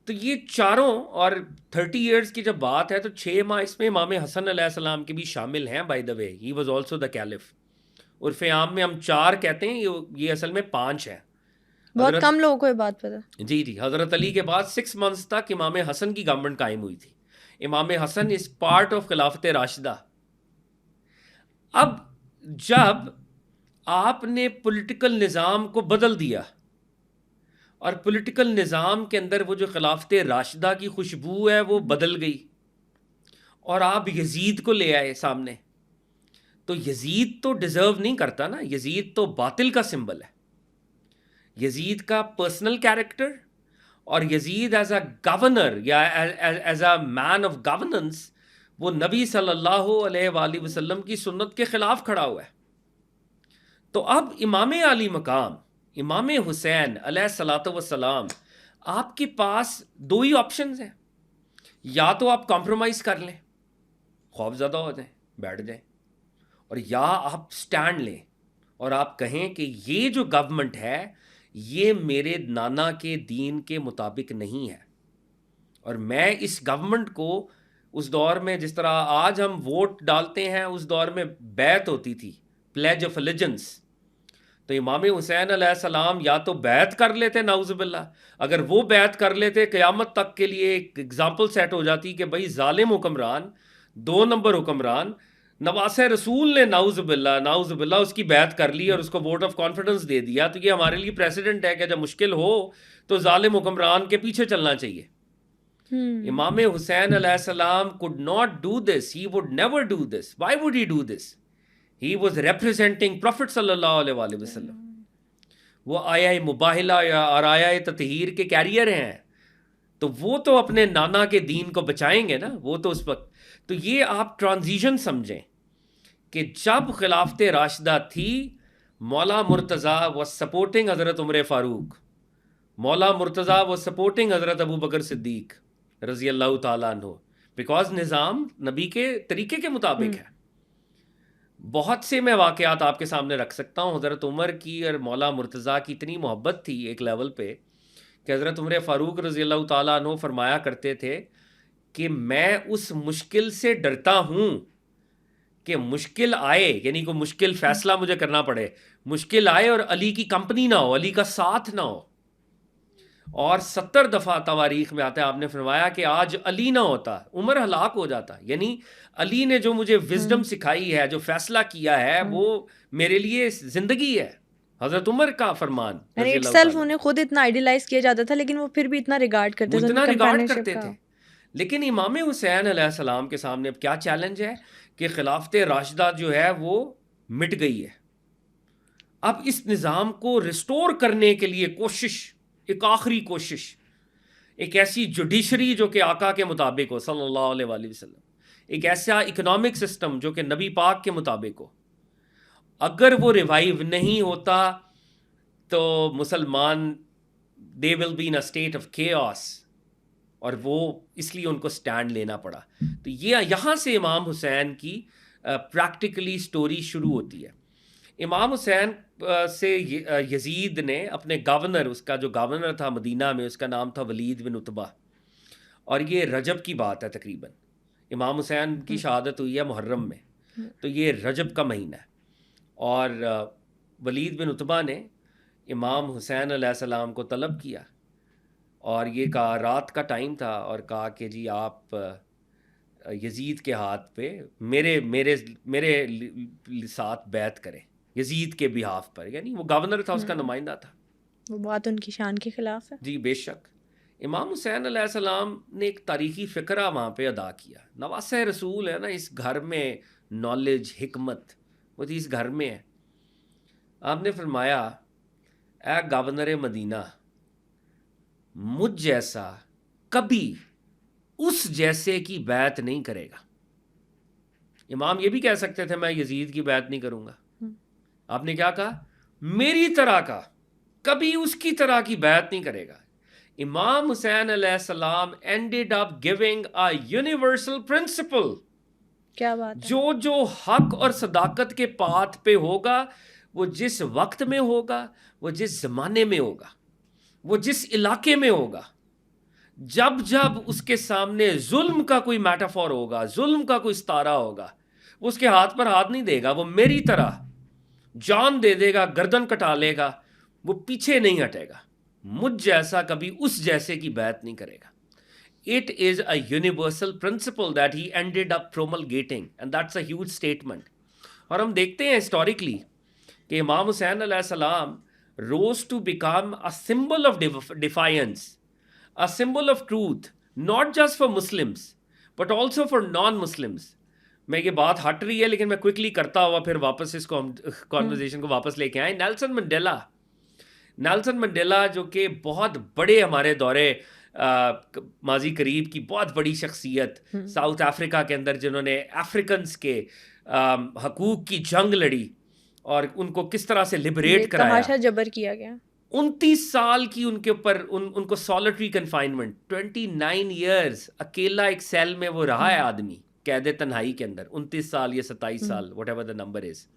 تو یہ چاروں, اور 30 ایئرز کی جب بات ہے تو 6 ماہ اس میں امام حسن علیہ السلام کے بھی شامل ہیں. By the way he was also the caliph. عرف عام میں ہم 4 کہتے ہیں, یہ اصل میں 5 ہیں. بہت کم لوگوں کو یہ بات پتہ. جی, حضرت علی کے بعد 6 months تک امام حسن کی گورنمنٹ قائم ہوئی تھی. امام حسن از پارٹ آف خلافت راشدہ. اب جب آپ نے پولیٹیکل نظام کو بدل دیا اور پولیٹیکل نظام کے اندر وہ جو خلافت راشدہ کی خوشبو ہے وہ بدل گئی, اور آپ یزید کو لے آئے سامنے, تو یزید تو ڈیزرو نہیں کرتا نا. یزید تو باطل کا سمبل ہے. یزید کا پرسنل کیریکٹر اور یزید ایز اے گورنر یا as a man of governance وہ نبی صلی اللہ علیہ وآلہ وسلم کی سنت کے خلاف کھڑا ہوا ہے. تو اب امام علی مقام امام حسین علیہ الصلوۃ والسلام, آپ کے پاس 2 ہی آپشنز ہیں. یا تو آپ کمپرومائز کر لیں, خوف زدہ ہو جائیں, بیٹھ جائیں, اور یا آپ سٹینڈ لیں اور آپ کہیں کہ یہ جو گورنمنٹ ہے یہ میرے نانا کے دین کے مطابق نہیں ہے, اور میں اس گورنمنٹ کو اس دور میں جس طرح آج ہم ووٹ ڈالتے ہیں اس دور میں بیعت ہوتی تھی, پلیج آف الیجنس. تو امام حسین علیہ السلام یا تو بیعت کر لیتے, نعوذ باللہ, اگر وہ بیعت کر لیتے قیامت تک کے لیے ایک ایگزامپل سیٹ ہو جاتی کہ بھائی ظالم حکمران, 2 نمبر حکمران, نواسہ رسول نے نعوذ باللہ اس کی بیعت کر لی اور اس کو ووٹ آف کانفیڈنس دے دیا, تو یہ ہمارے لیے پریسیڈنٹ ہے کہ جب مشکل ہو تو ظالم حکمران کے پیچھے چلنا چاہیے. امام حسین علیہ السلام could not do this, he would never do this. Why would he do this? He was representing Prophet صلی اللہ علیہ وآلہ وسلم. وہ آیا مباہلہ اور آیا تطہیر کے کیریئر ہیں, تو وہ تو اپنے نانا کے دین کو بچائیں گے نا, وہ تو اس وقت. تو یہ آپ ٹرانزیشن سمجھیں کہ جب خلافت راشدہ تھی, مولا مرتضیٰ was supporting حضرت عمر فاروق, مولا مرتضیٰ was supporting حضرت ابوبکر صدیق رضی اللہ تعالیٰ عنہ, بیکاز نظام نبی کے طریقے کے مطابق ہے. بہت سے میں واقعات آپ کے سامنے رکھ سکتا ہوں. حضرت عمر کی اور مولا مرتضیٰ کی اتنی محبت تھی ایک لیول پہ کہ حضرت عمر فاروق رضی اللہ تعالیٰ عنہ فرمایا کرتے تھے کہ میں اس مشکل سے ڈرتا ہوں کہ مشکل آئے, یعنی کوئی مشکل فیصلہ مجھے کرنا پڑے, مشکل آئے اور علی کی کمپنی نہ ہو, علی کا ساتھ نہ ہو. اور 70 دفعہ تواریخ میں آتا ہے, آپ نے فرمایا کہ آج علی نہ ہوتا عمر ہلاک ہو جاتا. یعنی علی نے جو مجھے وزڈم سکھائی ہے, جو فیصلہ کیا ہے, وہ میرے لیے زندگی ہے. حضرت عمر کا فرمان, انہیں خود اتنا آئیڈیلائز کیا جاتا تھا لیکن وہ پھر بھی اتنا ریگارڈ کرتے تھے. لیکن امام حسین علیہ السلام کے سامنے اب کیا چیلنج ہے کہ خلافت راشدہ جو ہے وہ مٹ گئی ہے. اب اس نظام کو ریسٹور کرنے کے لیے کوشش، ایک آخری کوشش، ایک ایسی جوڈیشری جو کہ آقا کے مطابق ہو صلی اللہ علیہ وآلہ وسلم، ایک ایسا اکنامک سسٹم جو کہ نبی پاک کے مطابق ہو. اگر وہ ریوائیو نہیں ہوتا تو مسلمان they will be in a state of chaos, اور وہ اس لیے ان کو سٹینڈ لینا پڑا. تو یہاں سے امام حسین کی پریکٹیکلی سٹوری شروع ہوتی ہے. امام حسین سے یزید نے اپنے گورنر، اس کا جو گورنر تھا مدینہ میں، اس کا نام تھا ولید بن عتبہ، اور یہ رجب کی بات ہے تقریباً. امام حسین کی شہادت ہوئی ہے محرم میں، تو یہ رجب کا مہینہ ہے. اور ولید بن عتبہ نے امام حسین علیہ السلام کو طلب کیا، اور یہ کہا، رات کا ٹائم تھا، اور کہا کہ جی آپ یزید کے ہاتھ پہ میرے ساتھ بیعت کریں، یزید کے بہاف پر. یعنی وہ گورنر تھا، اس کا نمائندہ تھا. وہ بات ان کی شان کے خلاف ہے. جی بے شک. امام حسین علیہ السلام نے ایک تاریخی فقرہ وہاں پہ ادا کیا. نواسہ رسول ہے نا، اس گھر میں نالج، حکمت وہ اس گھر میں ہے. آپ نے فرمایا، اے گورنر مدینہ، مجھ جیسا کبھی اس جیسے کی بیعت نہیں کرے گا. امام یہ بھی کہہ سکتے تھے میں یزید کی بیعت نہیں کروں گا. آپ نے کیا کہا؟ میری طرح کا، کبھی اس کی طرح کی بیعت نہیں کرے گا. امام حسین علیہ السلام ended up giving a universal principle. کیا بات ہے؟ جو حق اور صداقت کے پاتھ پہ ہوگا، وہ جس وقت میں ہوگا، وہ جس زمانے میں ہوگا، وہ جس علاقے میں ہوگا، جب اس کے سامنے ظلم کا کوئی میٹافور ہوگا، ظلم کا کوئی ستارہ ہوگا، وہ اس کے ہاتھ پر ہاتھ نہیں دے گا. وہ میری طرح جان دے دے گا، گردن کٹا لے گا، وہ پیچھے نہیں ہٹے گا. مجھ جیسا کبھی اس جیسے کی بیعت نہیں کرے گا. It is a universal principle that he ended up promulgating, and that's a huge statement. اور ہم دیکھتے ہیں ہسٹوریکلی کہ امام حسین علیہ السلام rose to become a symbol of defiance, a symbol of truth, not just for Muslims but also for non-Muslims. میں یہ بات ہٹ رہی ہے لیکن میں کوئکلی کرتا ہوا پھر واپس اس کو کانورزیشن کو واپس لے کے آئے. نیلسن منڈیلا جو کہ بہت بڑے ہمارے دورے ماضی قریب کی بہت بڑی شخصیت، ساؤتھ افریقہ کے اندر جنہوں نے افریکنز کے حقوق کی جنگ لڑی اور ان کو کس طرح سے لبریٹ کرایا. تماشا جبر کیا گیا. 29 سال کی ان کے اوپر ان کو سالٹری کنفائنمنٹ، 29 ایئرز اکیلا ایک سیل میں وہ رہا ہے آدمی، قید تنہائی کے اندر. 29 سال یا 27 سال، what ever the number is.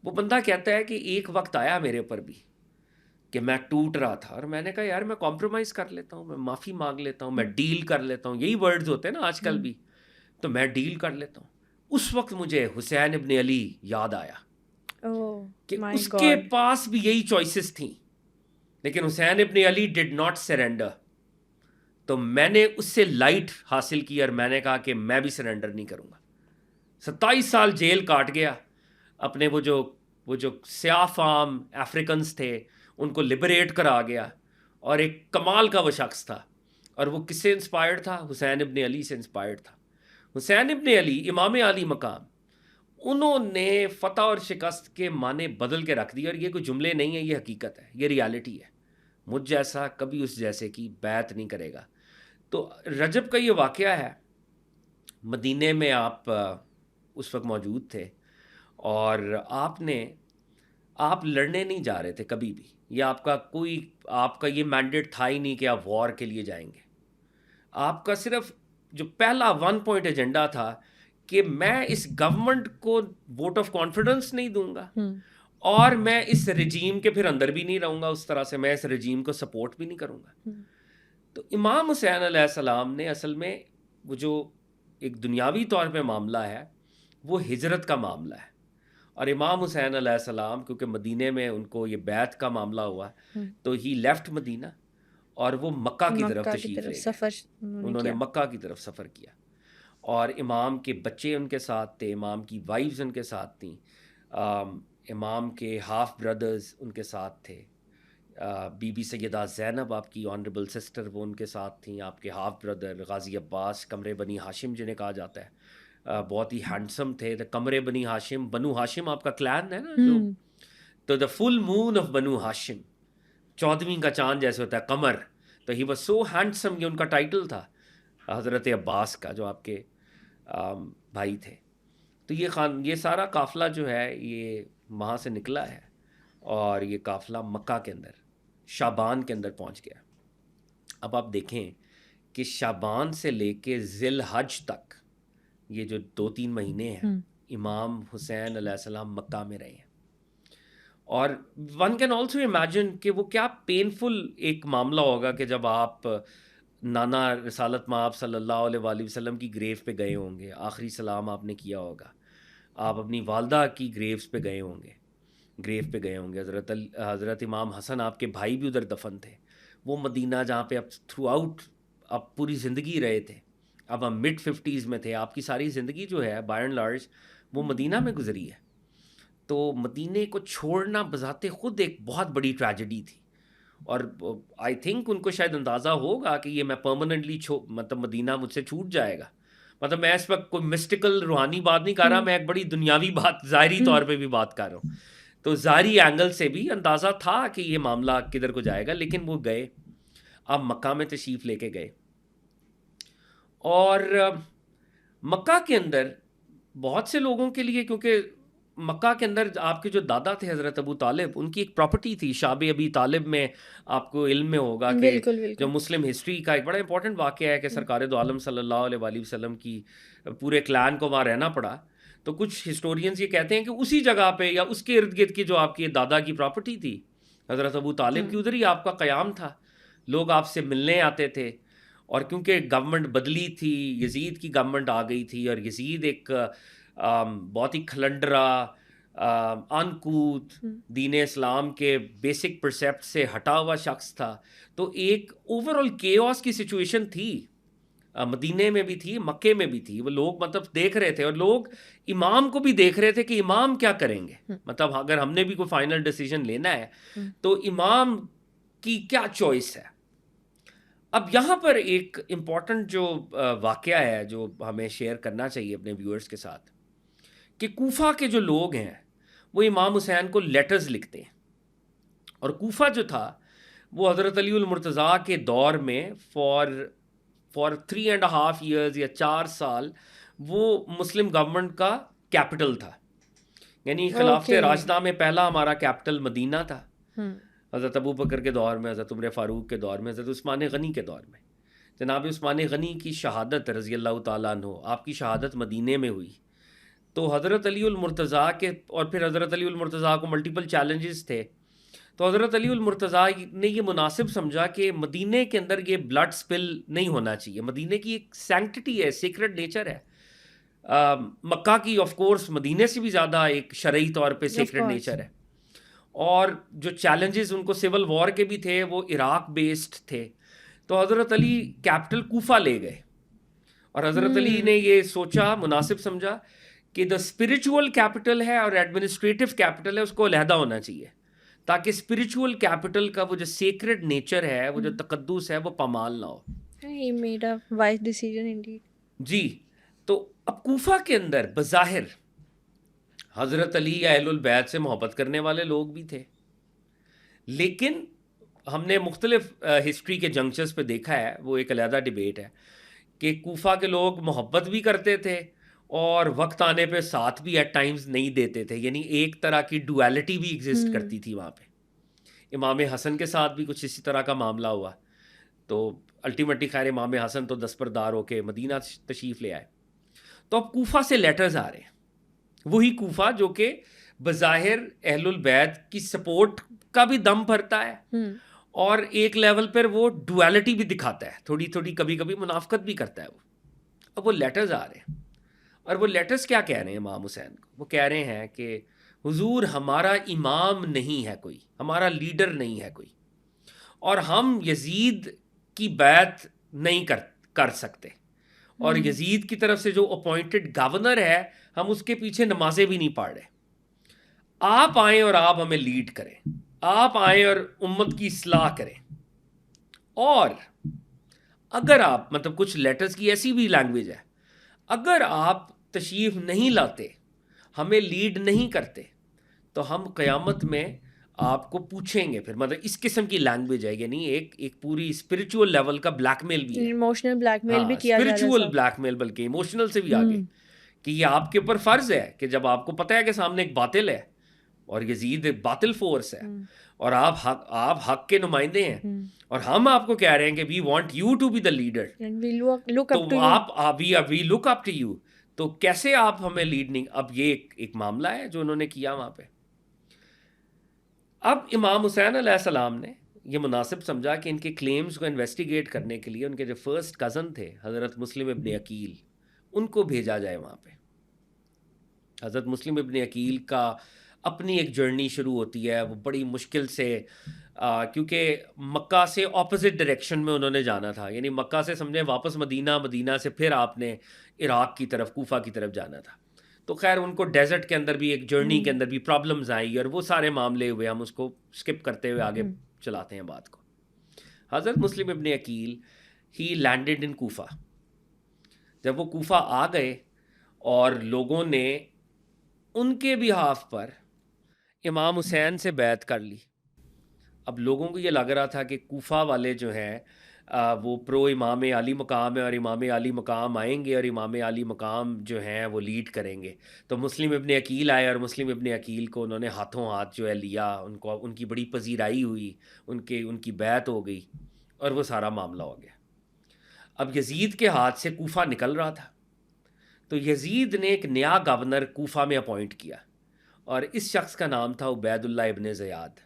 وہ بندہ کہتا ہے کہ ایک وقت آیا میرے اوپر بھی کہ میں ٹوٹ رہا تھا، اور میں نے کہا یار میں کمپرومائز کر لیتا ہوں، میں معافی مانگ لیتا ہوں، میں ڈیل کر لیتا ہوں. یہی ورڈز ہوتے ہیں نا آج کل بھی، تو میں ڈیل کر لیتا ہوں. اس وقت مجھے حسین ابن علی یاد آیا کہ اس کے پاس بھی یہی چوائسیز تھیں، لیکن حسین ابن علی ڈڈ ناٹ سرینڈر. تو میں نے اس سے لائٹ حاصل کی اور میں نے کہا کہ میں بھی سرینڈر نہیں کروں گا. 27 سال جیل کاٹ گیا. اپنے وہ جو سیاہ فام افریکنز تھے ان کو لبریٹ کرا گیا، اور ایک کمال کا وہ شخص تھا. اور وہ کس سے انسپائرڈ تھا؟ حسین ابن علی سے انسپائرڈ تھا. حسین ابن علی امام علی مقام، انہوں نے فتح اور شکست کے معنی بدل کے رکھ دیے. اور یہ کوئی جملے نہیں ہے، یہ حقیقت ہے، یہ ریالٹی ہے. مجھ جیسا کبھی اس جیسے کی بیعت نہیں کرے گا. تو رجب کا یہ واقعہ ہے، مدینے میں آپ اس وقت موجود تھے، اور آپ لڑنے نہیں جا رہے تھے کبھی بھی. یہ آپ کا یہ مینڈیٹ تھا ہی نہیں کہ آپ وار کے لیے جائیں گے. آپ کا صرف جو پہلا 1 پوائنٹ ایجنڈا تھا کہ میں اس گورنمنٹ کو ووٹ آف کانفیڈنس نہیں دوں گا، اور میں اس رجیم کے پھر اندر بھی نہیں رہوں گا. اس طرح سے میں اس رجیم کو سپورٹ بھی نہیں کروں گا. تو امام حسین علیہ السلام نے اصل میں وہ جو ایک دنیاوی طور پہ معاملہ ہے وہ ہجرت کا معاملہ ہے. اور امام حسین علیہ السلام کیونکہ مدینے میں ان کو یہ بیعت کا معاملہ ہوا تو ہی لیفٹ مدینہ اور وہ مکہ کی طرف تشریف لے گئے. انہوں نے مکہ کی طرف سفر کیا، اور امام کے بچے ان کے ساتھ تھے، امام کی وائفز ان کے ساتھ تھیں، امام کے ہاف بردرز ان کے ساتھ تھے. بی بی سیدہ زینب آپ کی آنریبل سسٹر وہ ان کے ساتھ تھیں، آپ کے ہاف بردر غازی عباس قمر بنی ہاشم جنہیں کہا جاتا ہے، بہت ہی ہینڈسم تھے. قمر بنی ہاشم، بنو ہاشم آپ کا کلان ہے نا جو، تو دا فل مون آف بنو ہاشم، 14ویں کا چاند جیسے ہوتا ہے قمر، تو ہی واز سو ہینڈسم، یہ ان کا ٹائٹل تھا حضرت عباس کا جو آپ کے بھائی تھے. تو یہ سارا قافلہ جو ہے یہ وہاں سے نکلا ہے، اور یہ قافلہ مکہ کے اندر شعبان کے اندر پہنچ گیا. اب آپ دیکھیں کہ شعبان سے لے کے ذی الحج تک یہ جو 2-3 مہینے ہیں امام حسین علیہ السلام مکہ میں رہے ہیں. اور ون کین آلسو امیجن کہ وہ کیا پینفل ایک معاملہ ہوگا کہ جب آپ نانا رسالت مآب صلی اللہ علیہ وآلہ وسلم کی گریو پہ گئے ہوں گے، آخری سلام آپ نے کیا ہوگا، آپ اپنی والدہ کی گریوز پہ گئے ہوں گے، حضرت امام حسن آپ کے بھائی بھی ادھر دفن تھے. وہ مدینہ جہاں پہ اب تھرو آؤٹ اب پوری زندگی رہے تھے، اب ہم مڈ 50s میں تھے، آپ کی ساری زندگی جو ہے بائی اینڈ لارج وہ مدینہ میں گزری ہے. تو مدینے کو چھوڑنا بذات خود ایک بہت بڑی ٹریجڈی تھی، اور آئی تھنک ان کو شاید اندازہ ہوگا کہ یہ میں پرماننٹلی مطلب مدینہ مجھ سے چھوٹ جائے گا. مطلب میں اس وقت کوئی مسٹیکل روحانی بات نہیں کر رہا، میں ایک بڑی دنیاوی بات ظاہری طور پہ بھی بات کر رہا ہوں. تو ظاہری اینگل سے بھی اندازہ تھا کہ یہ معاملہ کدھر کو جائے گا، لیکن وہ گئے، اب مکہ میں تشریف لے کے گئے. اور مکہ کے اندر بہت سے لوگوں کے لیے، کیونکہ مکہ کے اندر آپ کے جو دادا تھے حضرت ابو طالب، ان کی ایک پراپرٹی تھی شعب ابی طالب میں، آپ کو علم میں ہوگا کہ جو مسلم ہسٹری کا ایک بڑا امپورٹنٹ واقعہ ہے کہ سرکار دو عالم صلی اللہ علیہ وآلہ وسلم کی پورے کلان کو وہاں رہنا پڑا. تو کچھ ہسٹورینز یہ کہتے ہیں کہ اسی جگہ پہ یا اس کے ارد گرد کی جو آپ کی دادا کی پراپرٹی تھی حضرت ابو طالب کی، ادھر ہی آپ کا قیام تھا، لوگ آپ سے ملنے آتے تھے. اور کیونکہ گورنمنٹ بدلی تھی، یزید کی گورنمنٹ آ گئی تھی، اور یزید ایک بہت ہی کھلنڈرا انکوت دین اسلام کے بیسک پرسیپٹ سے ہٹا ہوا شخص تھا. تو ایک اوور آل کیوس کی سچویشن تھی، مدینے میں بھی تھی، مکے میں بھی تھی. وہ لوگ مطلب دیکھ رہے تھے، اور لوگ امام کو بھی دیکھ رہے تھے کہ امام کیا کریں گے. مطلب اگر ہم نے بھی کوئی فائنل ڈیسیجن لینا ہے تو امام کی کیا چوائس ہے. اب یہاں پر ایک امپورٹنٹ جو واقعہ ہے جو ہمیں شیئر کرنا چاہیے اپنے ویورز کے ساتھ، کہ کوفہ کے جو لوگ ہیں وہ امام حسین کو لیٹرز لکھتے ہیں. اور کوفہ جو تھا وہ حضرت علی المرتضیٰ کے دور میں فار 3.5 years یا 4 سال وہ مسلم گورنمنٹ کا کیپٹل تھا. یعنی خلافت راشدہ میں پہلا ہمارا کیپٹل مدینہ تھا، حضرت ابو بکر کے دور میں، حضرت عمر فاروق کے دور میں، حضرت عثمان غنی کے دور میں. جناب عثمان غنی کی شہادت رضی اللہ تعالیٰ عنہ، آپ کی شہادت مدینے میں ہوئی. تو حضرت علی المرتضیٰ کے، اور پھر حضرت علی المرتضیٰ کو ملٹیپل چیلنجز تھے، تو حضرت علی المرتضیٰ نے یہ مناسب سمجھا کہ مدینے کے اندر یہ بلڈ سپل نہیں ہونا چاہیے. مدینے کی ایک سینکٹی ہے، سیکرڈ نیچر ہے. مکہ کی آف کورس مدینے سے بھی زیادہ ایک شرعی طور پہ سیکرڈ نیچر ہے. اور جو چیلنجز ان کو سول وار کے بھی تھے وہ عراق بیسڈ تھے. تو حضرت علی کیپٹل کوفہ لے گئے، اور حضرت علی نے یہ سوچا، مناسب سمجھا کہ دا اسپرچول کیپٹل ہے اور ایڈمنسٹریٹو کیپٹل ہے، اس کو علیحدہ ہونا چاہیے، تاکہ اسپرچول کیپٹل کا وہ جو سیکرڈ نیچر ہے، وہ جو تقدس ہے، وہ پامال نہ ہو. He made a wise decision indeed. جی. تو اب کوفہ کے اندر بظاہر حضرت علی یا اہل البیت سے محبت کرنے والے لوگ بھی تھے، لیکن ہم نے مختلف ہسٹری کے جنکشنز پہ دیکھا ہے، وہ ایک علیحدہ ڈیبیٹ ہے، کہ کوفہ کے لوگ محبت بھی کرتے تھے اور وقت آنے پہ ساتھ بھی ایٹ ٹائمز نہیں دیتے تھے. یعنی ایک طرح کی ڈویلٹی بھی ایگزسٹ کرتی تھی وہاں پہ. امام حسن کے ساتھ بھی کچھ اسی طرح کا معاملہ ہوا. تو الٹیمیٹلی خیر امام حسن تو دستبردار ہو کے مدینہ تشریف لے آئے. تو اب کوفہ سے لیٹرز آ رہے ہیں، وہی کوفہ جو کہ بظاہر اہل البیت کی سپورٹ کا بھی دم بھرتا ہے، اور ایک لیول پر وہ ڈویلٹی بھی دکھاتا ہے، تھوڑی تھوڑی کبھی کبھی منافقت بھی کرتا ہے وہ. اب وہ لیٹرز آ رہے ہیں، اور وہ لیٹرز کیا کہہ رہے ہیں امام حسین کو؟ وہ کہہ رہے ہیں کہ حضور ہمارا امام نہیں ہے کوئی، ہمارا لیڈر نہیں ہے کوئی، اور ہم یزید کی بیعت نہیں کر سکتے، اور یزید کی طرف سے جو اپوائنٹڈ گورنر ہے ہم اس کے پیچھے نمازیں بھی نہیں پڑھ رہے. آپ آئیں اور آپ ہمیں لیڈ کریں. آپ آئیں اور امت کی اصلاح کریں. اور اگر آپ مطلب کچھ لیٹرز کی ایسی بھی لینگویج ہے, اگر آپ تشریف نہیں لاتے, ہمیں لیڈ نہیں کرتے, تو ہم قیامت میں آپ کو پوچھیں گے. پھر مطلب اس قسم کی لینگویج ہے, یعنی ایک پوری اسپرچول لیول کا بلیک میل بھی ہے. ایموشنل بلیک میل بھی ہاں, کیا جا رہا ہے اسپرچول سب. بلیک میل, بلکہ ایموشنل سے بھی آگے, کہ یہ آپ کے اوپر فرض ہے کہ جب آپ کو پتہ ہے کہ سامنے ایک باطل ہے اور یزید ایک باطل فورس ہے اور آپ حق کے نمائندے ہیں, اور ہم آپ کو کہہ رہے ہیں کہ we want you to be the leader, تو آپ وی لک اپ ٹو یو, تو کیسے آپ ہمیں لیڈ نہیں. اب یہ ایک معاملہ ہے جو انہوں نے کیا وہاں پہ. اب امام حسین علیہ السلام نے یہ مناسب سمجھا کہ ان کے کلیمز کو انویسٹیگیٹ کرنے کے لیے ان کے جو فرسٹ کزن تھے حضرت مسلم ابن عقیل, ان کو بھیجا جائے وہاں پہ. حضرت مسلم ابن عقیل کا اپنی ایک جرنی شروع ہوتی ہے, وہ بڑی مشکل سے, کیونکہ مکہ سے اپوزٹ ڈائریکشن میں انہوں نے جانا تھا, یعنی مکہ سے سمجھیں واپس مدینہ سے پھر آپ نے عراق کی طرف کوفہ کی طرف جانا تھا. تو خیر ان کو ڈیزرٹ کے اندر بھی ایک جرنی کے اندر بھی پرابلمز آئی, اور وہ سارے معاملے ہوئے, ہم اس کو اسکپ کرتے ہوئے آگے چلاتے ہیں بات کو. حضرت مسلم ابن عقیل ہی لینڈڈ ان کوفہ. جب وہ کوفہ آ گئے اور لوگوں نے ان کے بہاف پر امام حسین سے بیعت کر لی. اب لوگوں کو یہ لگ رہا تھا کہ کوفہ والے جو ہیں وہ پرو امام علی مقام ہے, اور امام علی مقام آئیں گے اور امام علی مقام جو ہیں وہ لیڈ کریں گے. تو مسلم ابن عقیل آئے, اور مسلم ابن عقیل کو انہوں نے ہاتھوں ہاتھ جو ہے لیا, ان کی بڑی پذیرائی ہوئی, ان کی بیعت ہو گئی, اور وہ سارا معاملہ ہو گیا. اب یزید کے ہاتھ سے کوفہ نکل رہا تھا, تو یزید نے ایک نیا گورنر کوفہ میں اپوائنٹ کیا, اور اس شخص کا نام تھا عبید اللہ ابن زیاد.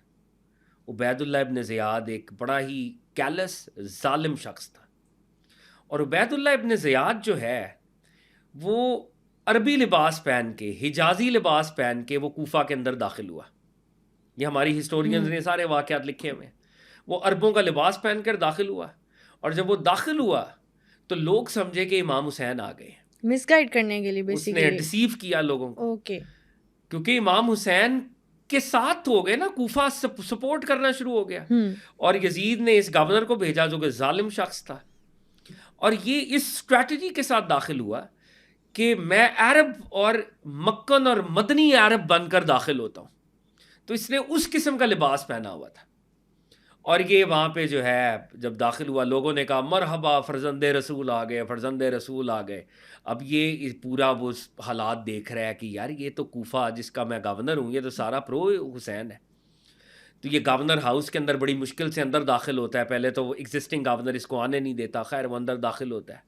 عبید اللہ ابن زیاد ایک بڑا ہی کیلس ظالم شخص تھا. اور عبید اللہ ابن زیاد جو ہے وہ عربی لباس پہن کے, حجازی لباس پہن کے وہ کوفہ کے اندر داخل ہوا. یہ ہماری ہسٹورینز نے سارے واقعات لکھے ہوئے ہیں. وہ عربوں کا لباس پہن کر داخل ہوا, اور جب وہ داخل ہوا تو لوگ سمجھے کہ امام حسین آ گئے, مس گائیڈ کرنے کے لیے اس نے ڈیسیو کیا لوگوں کو. کیونکہ امام حسین کے ساتھ ہو گئے نا, کوفہ سپورٹ کرنا شروع ہو گیا, اور یزید نے اس گورنر کو بھیجا جو کہ ظالم شخص تھا, اور یہ اس اسٹریٹجی کے ساتھ داخل ہوا کہ میں عرب اور مکن اور مدنی عرب بن کر داخل ہوتا ہوں. تو اس نے اس قسم کا لباس پہنا ہوا تھا, اور یہ وہاں پہ جو ہے جب داخل ہوا لوگوں نے کہا مرحبا فرزند رسول آ گئے, فرزند رسول آ گئے. اب یہ پورا وہ حالات دیکھ رہا ہے کہ یار یہ تو کوفہ جس کا میں گورنر ہوں, یہ تو سارا پرو حسین ہے. تو یہ گورنر ہاؤس کے اندر بڑی مشکل سے اندر داخل ہوتا ہے. پہلے تو وہ ایگزسٹنگ گورنر اس کو آنے نہیں دیتا, خیر وہ اندر داخل ہوتا ہے.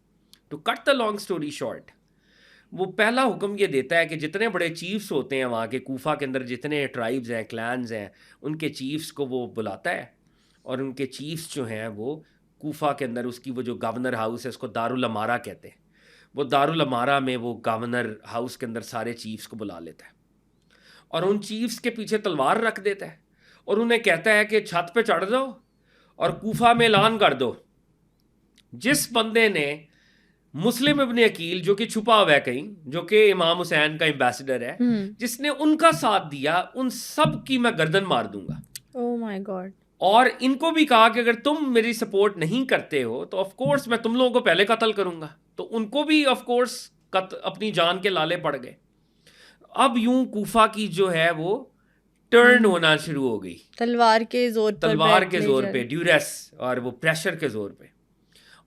To cut the long story short, وہ پہلا حکم یہ دیتا ہے کہ جتنے بڑے چیفز ہوتے ہیں وہاں کے کوفہ کے اندر, جتنے ٹرائبز ہیں, کلانز ہیں, ان کے چیفز کو وہ بلاتا ہے, اور ان کے چیفز جو ہیں وہ کوفہ کے اندر اس کی وہ جو گورنر ہاؤس ہے اس کو دارالامارہ کہتے ہیں, وہ دارالامارہ میں وہ گورنر ہاؤس کے اندر سارے چیفز کو بلا لیتا ہے, اور ان چیفز کے پیچھے تلوار رکھ دیتا ہے, اور انہیں کہتا ہے کہ چھت پہ چڑھ جاؤ اور کوفہ میں اعلان کر دو, جس بندے نے مسلم ابن عقیل جو کہ چھپا ہوا ہے کہیں, جو کہ امام حسین کا ایمبیسڈر ہے, جس نے ان کا ساتھ دیا, ان سب کی میں گردن مار دوں گا. Oh my God. اور ان کو بھی کہا کہ اگر تم میری سپورٹ نہیں کرتے ہو تو آف کورس میں تم لوگوں کو پہلے قتل کروں گا. تو ان کو بھی آف کورس اپنی جان کے لالے پڑ گئے. اب یوں کوفہ کی جو ہے وہ ٹرن ہونا شروع ہو گئی, تلوار کے زور پہ ڈیوریس اور وہ پریشر کے زور پہ.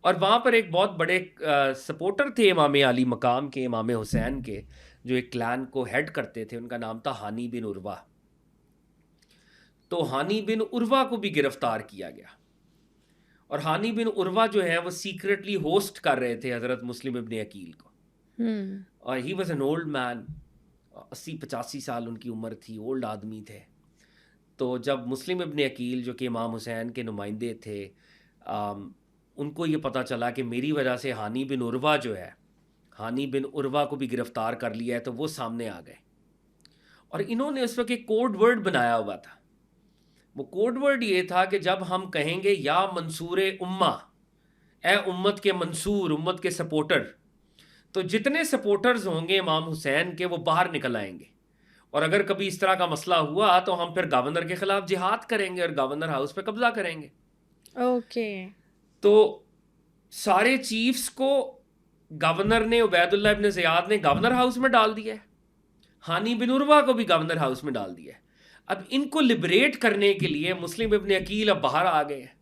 اور وہاں پر ایک بہت بڑے سپورٹر تھے امام علی مقام کے, امام حسین کے, جو ایک کلان کو ہیڈ کرتے تھے, ان کا نام تھا ہانی بن عروہ. تو ہانی بن عروہ کو بھی گرفتار کیا گیا, اور ہانی بن عروہ جو ہے وہ سیکرٹلی ہوسٹ کر رہے تھے حضرت مسلم ابن عقیل کو. اور he was an old man, 80-85 سال ان کی عمر تھی, اولڈ آدمی تھے. تو جب مسلم ابن عقیل جو کہ امام حسین کے نمائندے تھے, ان کو یہ پتہ چلا کہ میری وجہ سے ہانی بن عروہ جو ہے, ہانی بن عروہ کو بھی گرفتار کر لیا ہے, تو وہ سامنے آ گئے. اور انہوں نے اس وقت ایک کوڈ ورڈ بنایا ہوا تھا. وہ کوڈ ورڈ یہ تھا کہ جب ہم کہیں گے یا منصور امہ, اے امت کے منصور, امت کے سپورٹر, تو جتنے سپورٹرز ہوں گے امام حسین کے وہ باہر نکل آئیں گے, اور اگر کبھی اس طرح کا مسئلہ ہوا تو ہم پھر گورنر کے خلاف جہاد کریں گے اور گورنر ہاؤس پہ قبضہ کریں گے. اوکے. تو سارے چیفز کو گورنر نے عبید اللہ ابن زیاد نے گورنر ہاؤس میں ڈال دیا ہے, ہانی بن عروہ کو بھی گورنر ہاؤس میں ڈال دیا ہے. اب ان کو لبریٹ کرنے کے لیے مسلم ابن عقیل اب باہر آ گئے ہیں,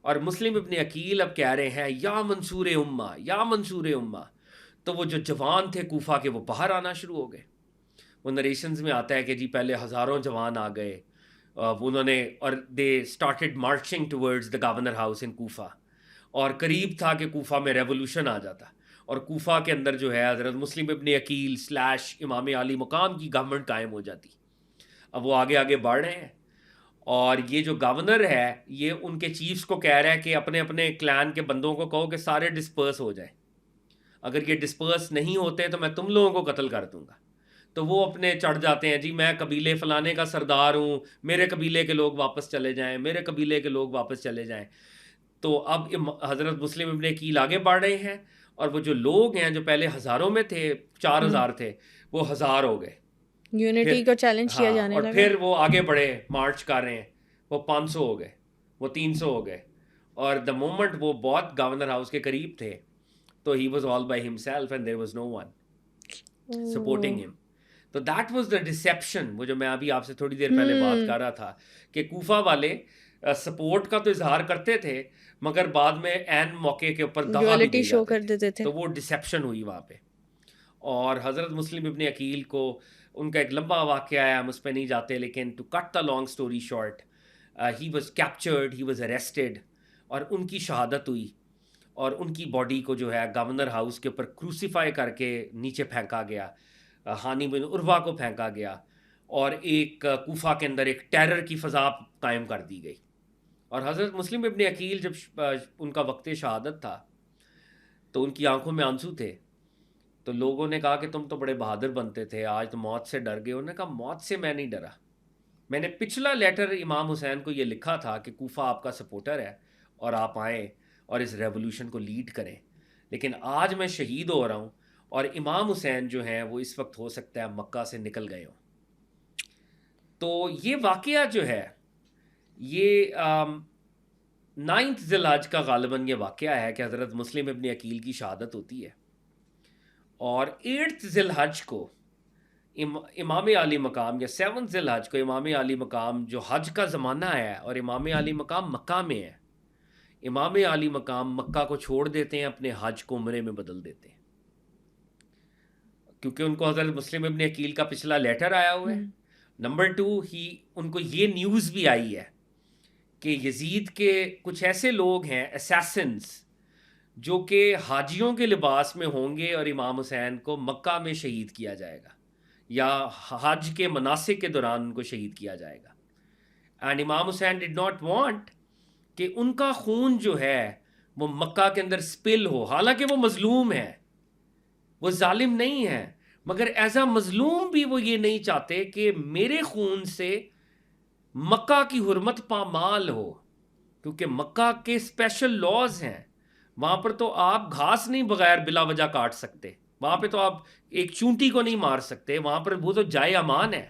اور مسلم ابن عقیل اب کہہ رہے ہیں یا منصور امہ یا منصور امہ. تو وہ جو جوان تھے کوفہ کے وہ باہر آنا شروع ہو گئے. وہ نریشنز میں آتا ہے کہ جی پہلے ہزاروں جوان آ گئے, انہوں نے اور they started marching towards the governor house in Kufa, اور قریب تھا کہ کوفہ میں ریولوشن آ جاتا, اور کوفہ کے اندر جو ہے حضرت مسلم ابن عقیل / امام علی مقام کی گورنمنٹ قائم ہو جاتی. اب وہ آگے آگے بڑھ رہے ہیں, اور یہ جو گورنر ہے یہ ان کے چیفز کو کہہ رہا ہے کہ اپنے اپنے کلان کے بندوں کو کہو کہ سارے ڈسپرس ہو جائیں, اگر یہ ڈسپرس نہیں ہوتے تو میں تم لوگوں کو قتل کر دوں گا. تو وہ اپنے چڑھ جاتے ہیں, جی میں قبیلے فلانے کا سردار ہوں, میرے قبیلے کے لوگ واپس چلے جائیں, میرے قبیلے کے لوگ واپس چلے جائیں. تو اب حضرت مسلم ابن عقیل آگے بڑھ رہے ہیں, اور وہ جو لوگ ہیں جو پہلے ہزاروں میں تھے, 4000 تھے, وہ 1000 ہو گئے, یونٹی کو چیلنج کیا جانے اور لگا. پھر وہ آگے بڑھے, مارچ کر رہے ہیں, وہ 500 ہو گئے, وہ 300 ہو گئے, اور دا مومنٹ وہ بہت گورنر ہاؤس کے قریب تھے تو he was all by himself and there was no one supporting ہم. تو دیٹ واز دا ڈسیپشن, وہ جو میں ابھی آپ سے تھوڑی دیر پہلے بات کر رہا تھا کہ کوفہ والے سپورٹ کا تو اظہار کرتے تھے مگر بعد میں عین موقع کے اوپر دغا بھی دے شو کر جاتے دیتے تھے. تو وہ ڈسیپشن ہوئی وہاں پہ. اور حضرت مسلم ابن عقیل کو ان کا ایک لمبا واقعہ ہے, ہم اس پہ نہیں جاتے, لیکن to cut the long story short, he was captured, he was arrested, اور ان کی شہادت ہوئی, اور ان کی باڈی کو جو ہے گورنر ہاؤس کے اوپر کروسیفائی کر کے نیچے پھینکا گیا, ہانی بن عروہ کو پھینکا گیا, اور ایک کوفہ کے اندر ایک ٹیرر کی فضا قائم کر دی گئی. اور حضرت مسلم ابن عقیل جب ان کا وقت شہادت تھا تو ان کی آنکھوں میں آنسو تھے, تو لوگوں نے کہا کہ تم تو بڑے بہادر بنتے تھے, آج تو موت سے ڈر گئے. انہوں نے کہا موت سے میں نہیں ڈرا, میں نے پچھلا لیٹر امام حسین کو یہ لکھا تھا کہ کوفہ آپ کا سپورٹر ہے اور آپ آئیں اور اس ریولوشن کو لیڈ کریں, لیکن آج میں شہید ہو رہا ہوں, اور امام حسین جو ہیں وہ اس وقت ہو سکتا ہے مکہ سے نکل گئے ہوں. تو یہ واقعہ جو ہے یہ 9 ذی الحج کا غالباً یہ واقعہ ہے کہ حضرت مسلم ابن عقیل کی شہادت ہوتی ہے, اور 8 ذی الحج کو امام علی مقام, یا 7 ذی الحج کو امام علی مقام, جو حج کا زمانہ ہے اور امام علی مقام مکہ میں ہے, امام علی مقام مکہ کو چھوڑ دیتے ہیں, اپنے حج کو عمرے میں بدل دیتے ہیں, کیونکہ ان کو حضرت مسلم ابن عقیل کا پچھلا لیٹر آیا ہوا ہے. نمبر 2, ان کو یہ نیوز بھی آئی ہے کہ یزید کے کچھ ایسے لوگ ہیں اسیسنز جو کہ حاجیوں کے لباس میں ہوں گے, اور امام حسین کو مکہ میں شہید کیا جائے گا, یا حج کے مناسک کے دوران ان کو شہید کیا جائے گا. اینڈ امام حسین ڈڈ ناٹ وانٹ کہ ان کا خون جو ہے وہ مکہ کے اندر سپل ہو, حالانکہ وہ مظلوم ہے, وہ ظالم نہیں ہے, مگر ایز اے مظلوم بھی وہ یہ نہیں چاہتے کہ میرے خون سے مکہ کی حرمت پامال ہو, کیونکہ مکہ کے اسپیشل لاز ہیں, وہاں پر تو آپ گھاس نہیں بغیر بلا وجہ کاٹ سکتے, وہاں پہ تو آپ ایک چونٹی کو نہیں مار سکتے, وہاں پر وہ تو جائے امان ہے,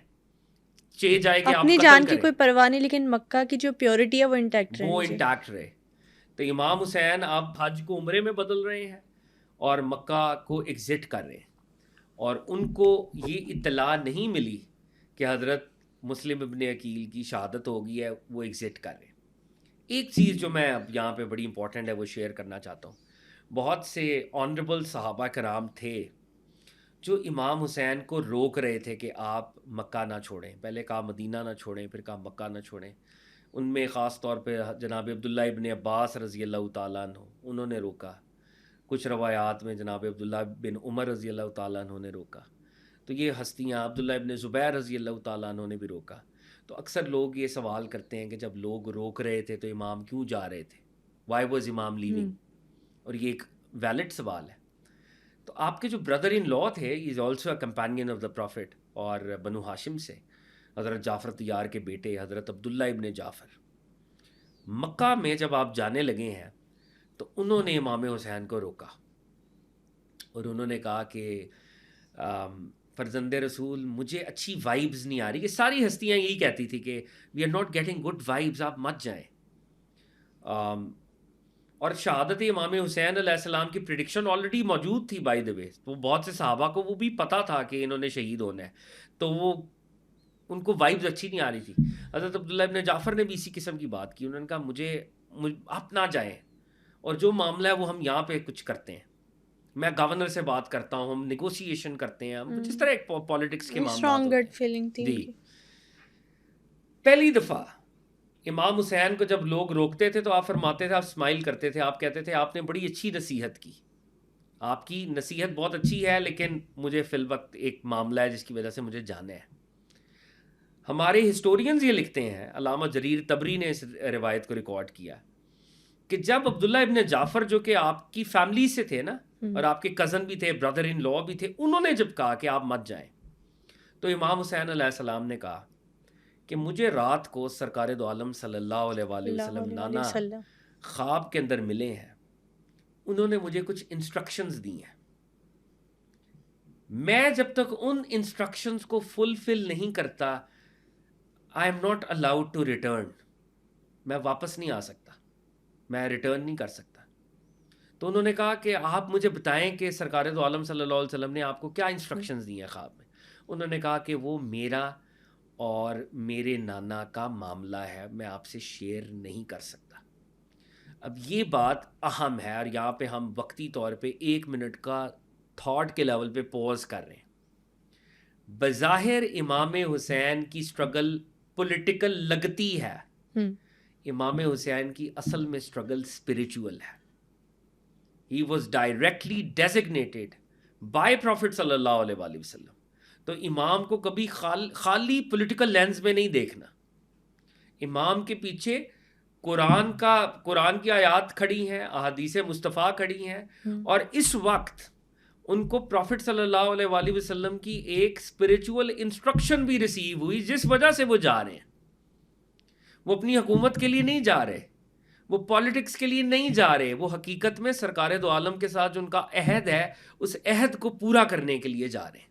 جائے کہ اپنی جان کی کوئی پرواہ نہیں, لیکن مکہ کی جو پیورٹی ہے وہ انٹیکٹ رہے. تو امام حسین اب حج کو عمرے میں بدل رہے ہیں اور مکہ کو ایگزٹ کر رہے ہیں, اور ان کو یہ اطلاع نہیں ملی کہ حضرت مسلم ابن عقیل کی شہادت ہو گئی ہے, وہ ایگزٹ کر رہے ہیں. ایک چیز جو میں اب یہاں پہ بڑی امپورٹنٹ ہے وہ شیئر کرنا چاہتا ہوں, بہت سے آنریبل صحابہ کرام تھے جو امام حسین کو روک رہے تھے کہ آپ مکہ نہ چھوڑیں, پہلے کہا مدینہ نہ چھوڑیں, پھر کہا مکہ نہ چھوڑیں. ان میں خاص طور پہ جناب عبداللہ ابن عباس رضی اللہ تعالیٰ عنہ, انہوں نے روکا. کچھ روایات میں جناب عبداللہ بن عمر رضی اللہ تعالیٰ عنہ نے روکا. تو یہ ہستیاں, عبداللہ ابن زبیر رضی اللہ تعالیٰ عنہ نے بھی روکا. تو اکثر لوگ یہ سوال کرتے ہیں کہ جب لوگ روک رہے تھے تو امام کیوں جا رہے تھے, وائی واز امام لیونگ, اور یہ ایک ویلڈ سوال ہے. تو آپ کے جو بردر ان لا تھے, he is also a companion of the prophet, اور بنو ہاشم سے حضرت جعفر طیار کے بیٹے حضرت عبداللہ ابن جعفر, مکہ میں جب آپ جانے لگے ہیں تو انہوں نے امام حسین کو روکا, اور انہوں نے کہا کہ فرزند رسول مجھے اچھی وائبز نہیں آ رہی. یہ ساری ہستیاں یہی کہتی تھی کہ we are not getting good vibes, آپ مت جائیں. اور شہادت امام حسین علیہ السلام کی پریڈکشن آلریڈی موجود تھی بائی دا وے. تو بہت سے صحابہ کو وہ بھی پتہ تھا کہ انہوں نے شہید ہونا ہے, تو وہ ان کو وائبز اچھی نہیں آ رہی تھی. حضرت عبداللہ ابن جعفر نے بھی اسی قسم کی بات کی. انہوں نے کہا مجھے آپ نہ جائیں, اور جو معاملہ ہے وہ ہم یہاں پہ کچھ کرتے ہیں, میں گورنر سے بات کرتا ہوں, ہم نیگوسیشن کرتے ہیں, ہم جس طرح ایک پالیٹکس کے معاملات ہوتے ہیں. پہلی دفعہ امام حسین کو جب لوگ روکتے تھے تو آپ فرماتے تھے, آپ اسمائل کرتے تھے, آپ کہتے تھے آپ نے بڑی اچھی نصیحت کی, آپ کی نصیحت بہت اچھی ہے, لیکن مجھے فی الوقت ایک معاملہ ہے جس کی وجہ سے مجھے جانا ہے. ہمارے ہسٹورینز یہ لکھتے ہیں, علامہ جریر طبری نے اس روایت کو ریکارڈ کیا کہ جب عبداللہ ابن جعفر جو کہ آپ کی فیملی سے تھے نا, اور آپ کے کزن بھی تھے, بردر ان لا بھی تھے, انہوں نے جب کہا کہ آپ مت جائیں, تو امام حسین علیہ السلام نے کہا کہ مجھے رات کو سرکار دو عالم صلی اللہ علیہ وآلہ وسلم نانا خواب کے اندر ملے ہیں, انہوں نے مجھے کچھ انسٹرکشنز دی ہیں, میں جب تک ان انسٹرکشنز کو فلفل نہیں کرتا I am not allowed to return, میں واپس نہیں آ سکتا, میں ریٹرن نہیں کر سکتا. تو انہوں نے کہا کہ آپ مجھے بتائیں کہ سرکار دو عالم صلی اللہ علیہ وسلم نے آپ کو کیا انسٹرکشنز دی ہیں خواب میں. انہوں نے کہا کہ وہ میرا اور میرے نانا کا معاملہ ہے, میں آپ سے شیئر نہیں کر سکتا. اب یہ بات اہم ہے, اور یہاں پہ ہم وقتی طور پہ 1 منٹ کا تھاٹ کے لیول پہ پوز کر رہے ہیں. بظاہر امام حسین کی سٹرگل پولیٹیکل لگتی ہے, امام حسین کی اصل میں سٹرگل اسپریچول ہے. He was directly designated by Prophet صلی اللہ علیہ وآلہ وسلم. تو امام کو کبھی خالی پولیٹیکل لینز میں نہیں دیکھنا. امام کے پیچھے قرآن کی آیات کھڑی ہیں, احادیث مصطفیٰ کھڑی ہیں, اور اس وقت ان کو پروفٹ صلی اللہ علیہ وآلہ وسلم کی ایک اسپریچول انسٹرکشن بھی ریسیو ہوئی, جس وجہ سے وہ جا رہے ہیں. وہ اپنی حکومت کے لیے نہیں جا رہے, وہ پالیٹکس کے لیے نہیں جا رہے, وہ حقیقت میں سرکار دو عالم کے ساتھ جو ان کا عہد ہے اس عہد کو پورا کرنے کے لیے جا رہے ہیں.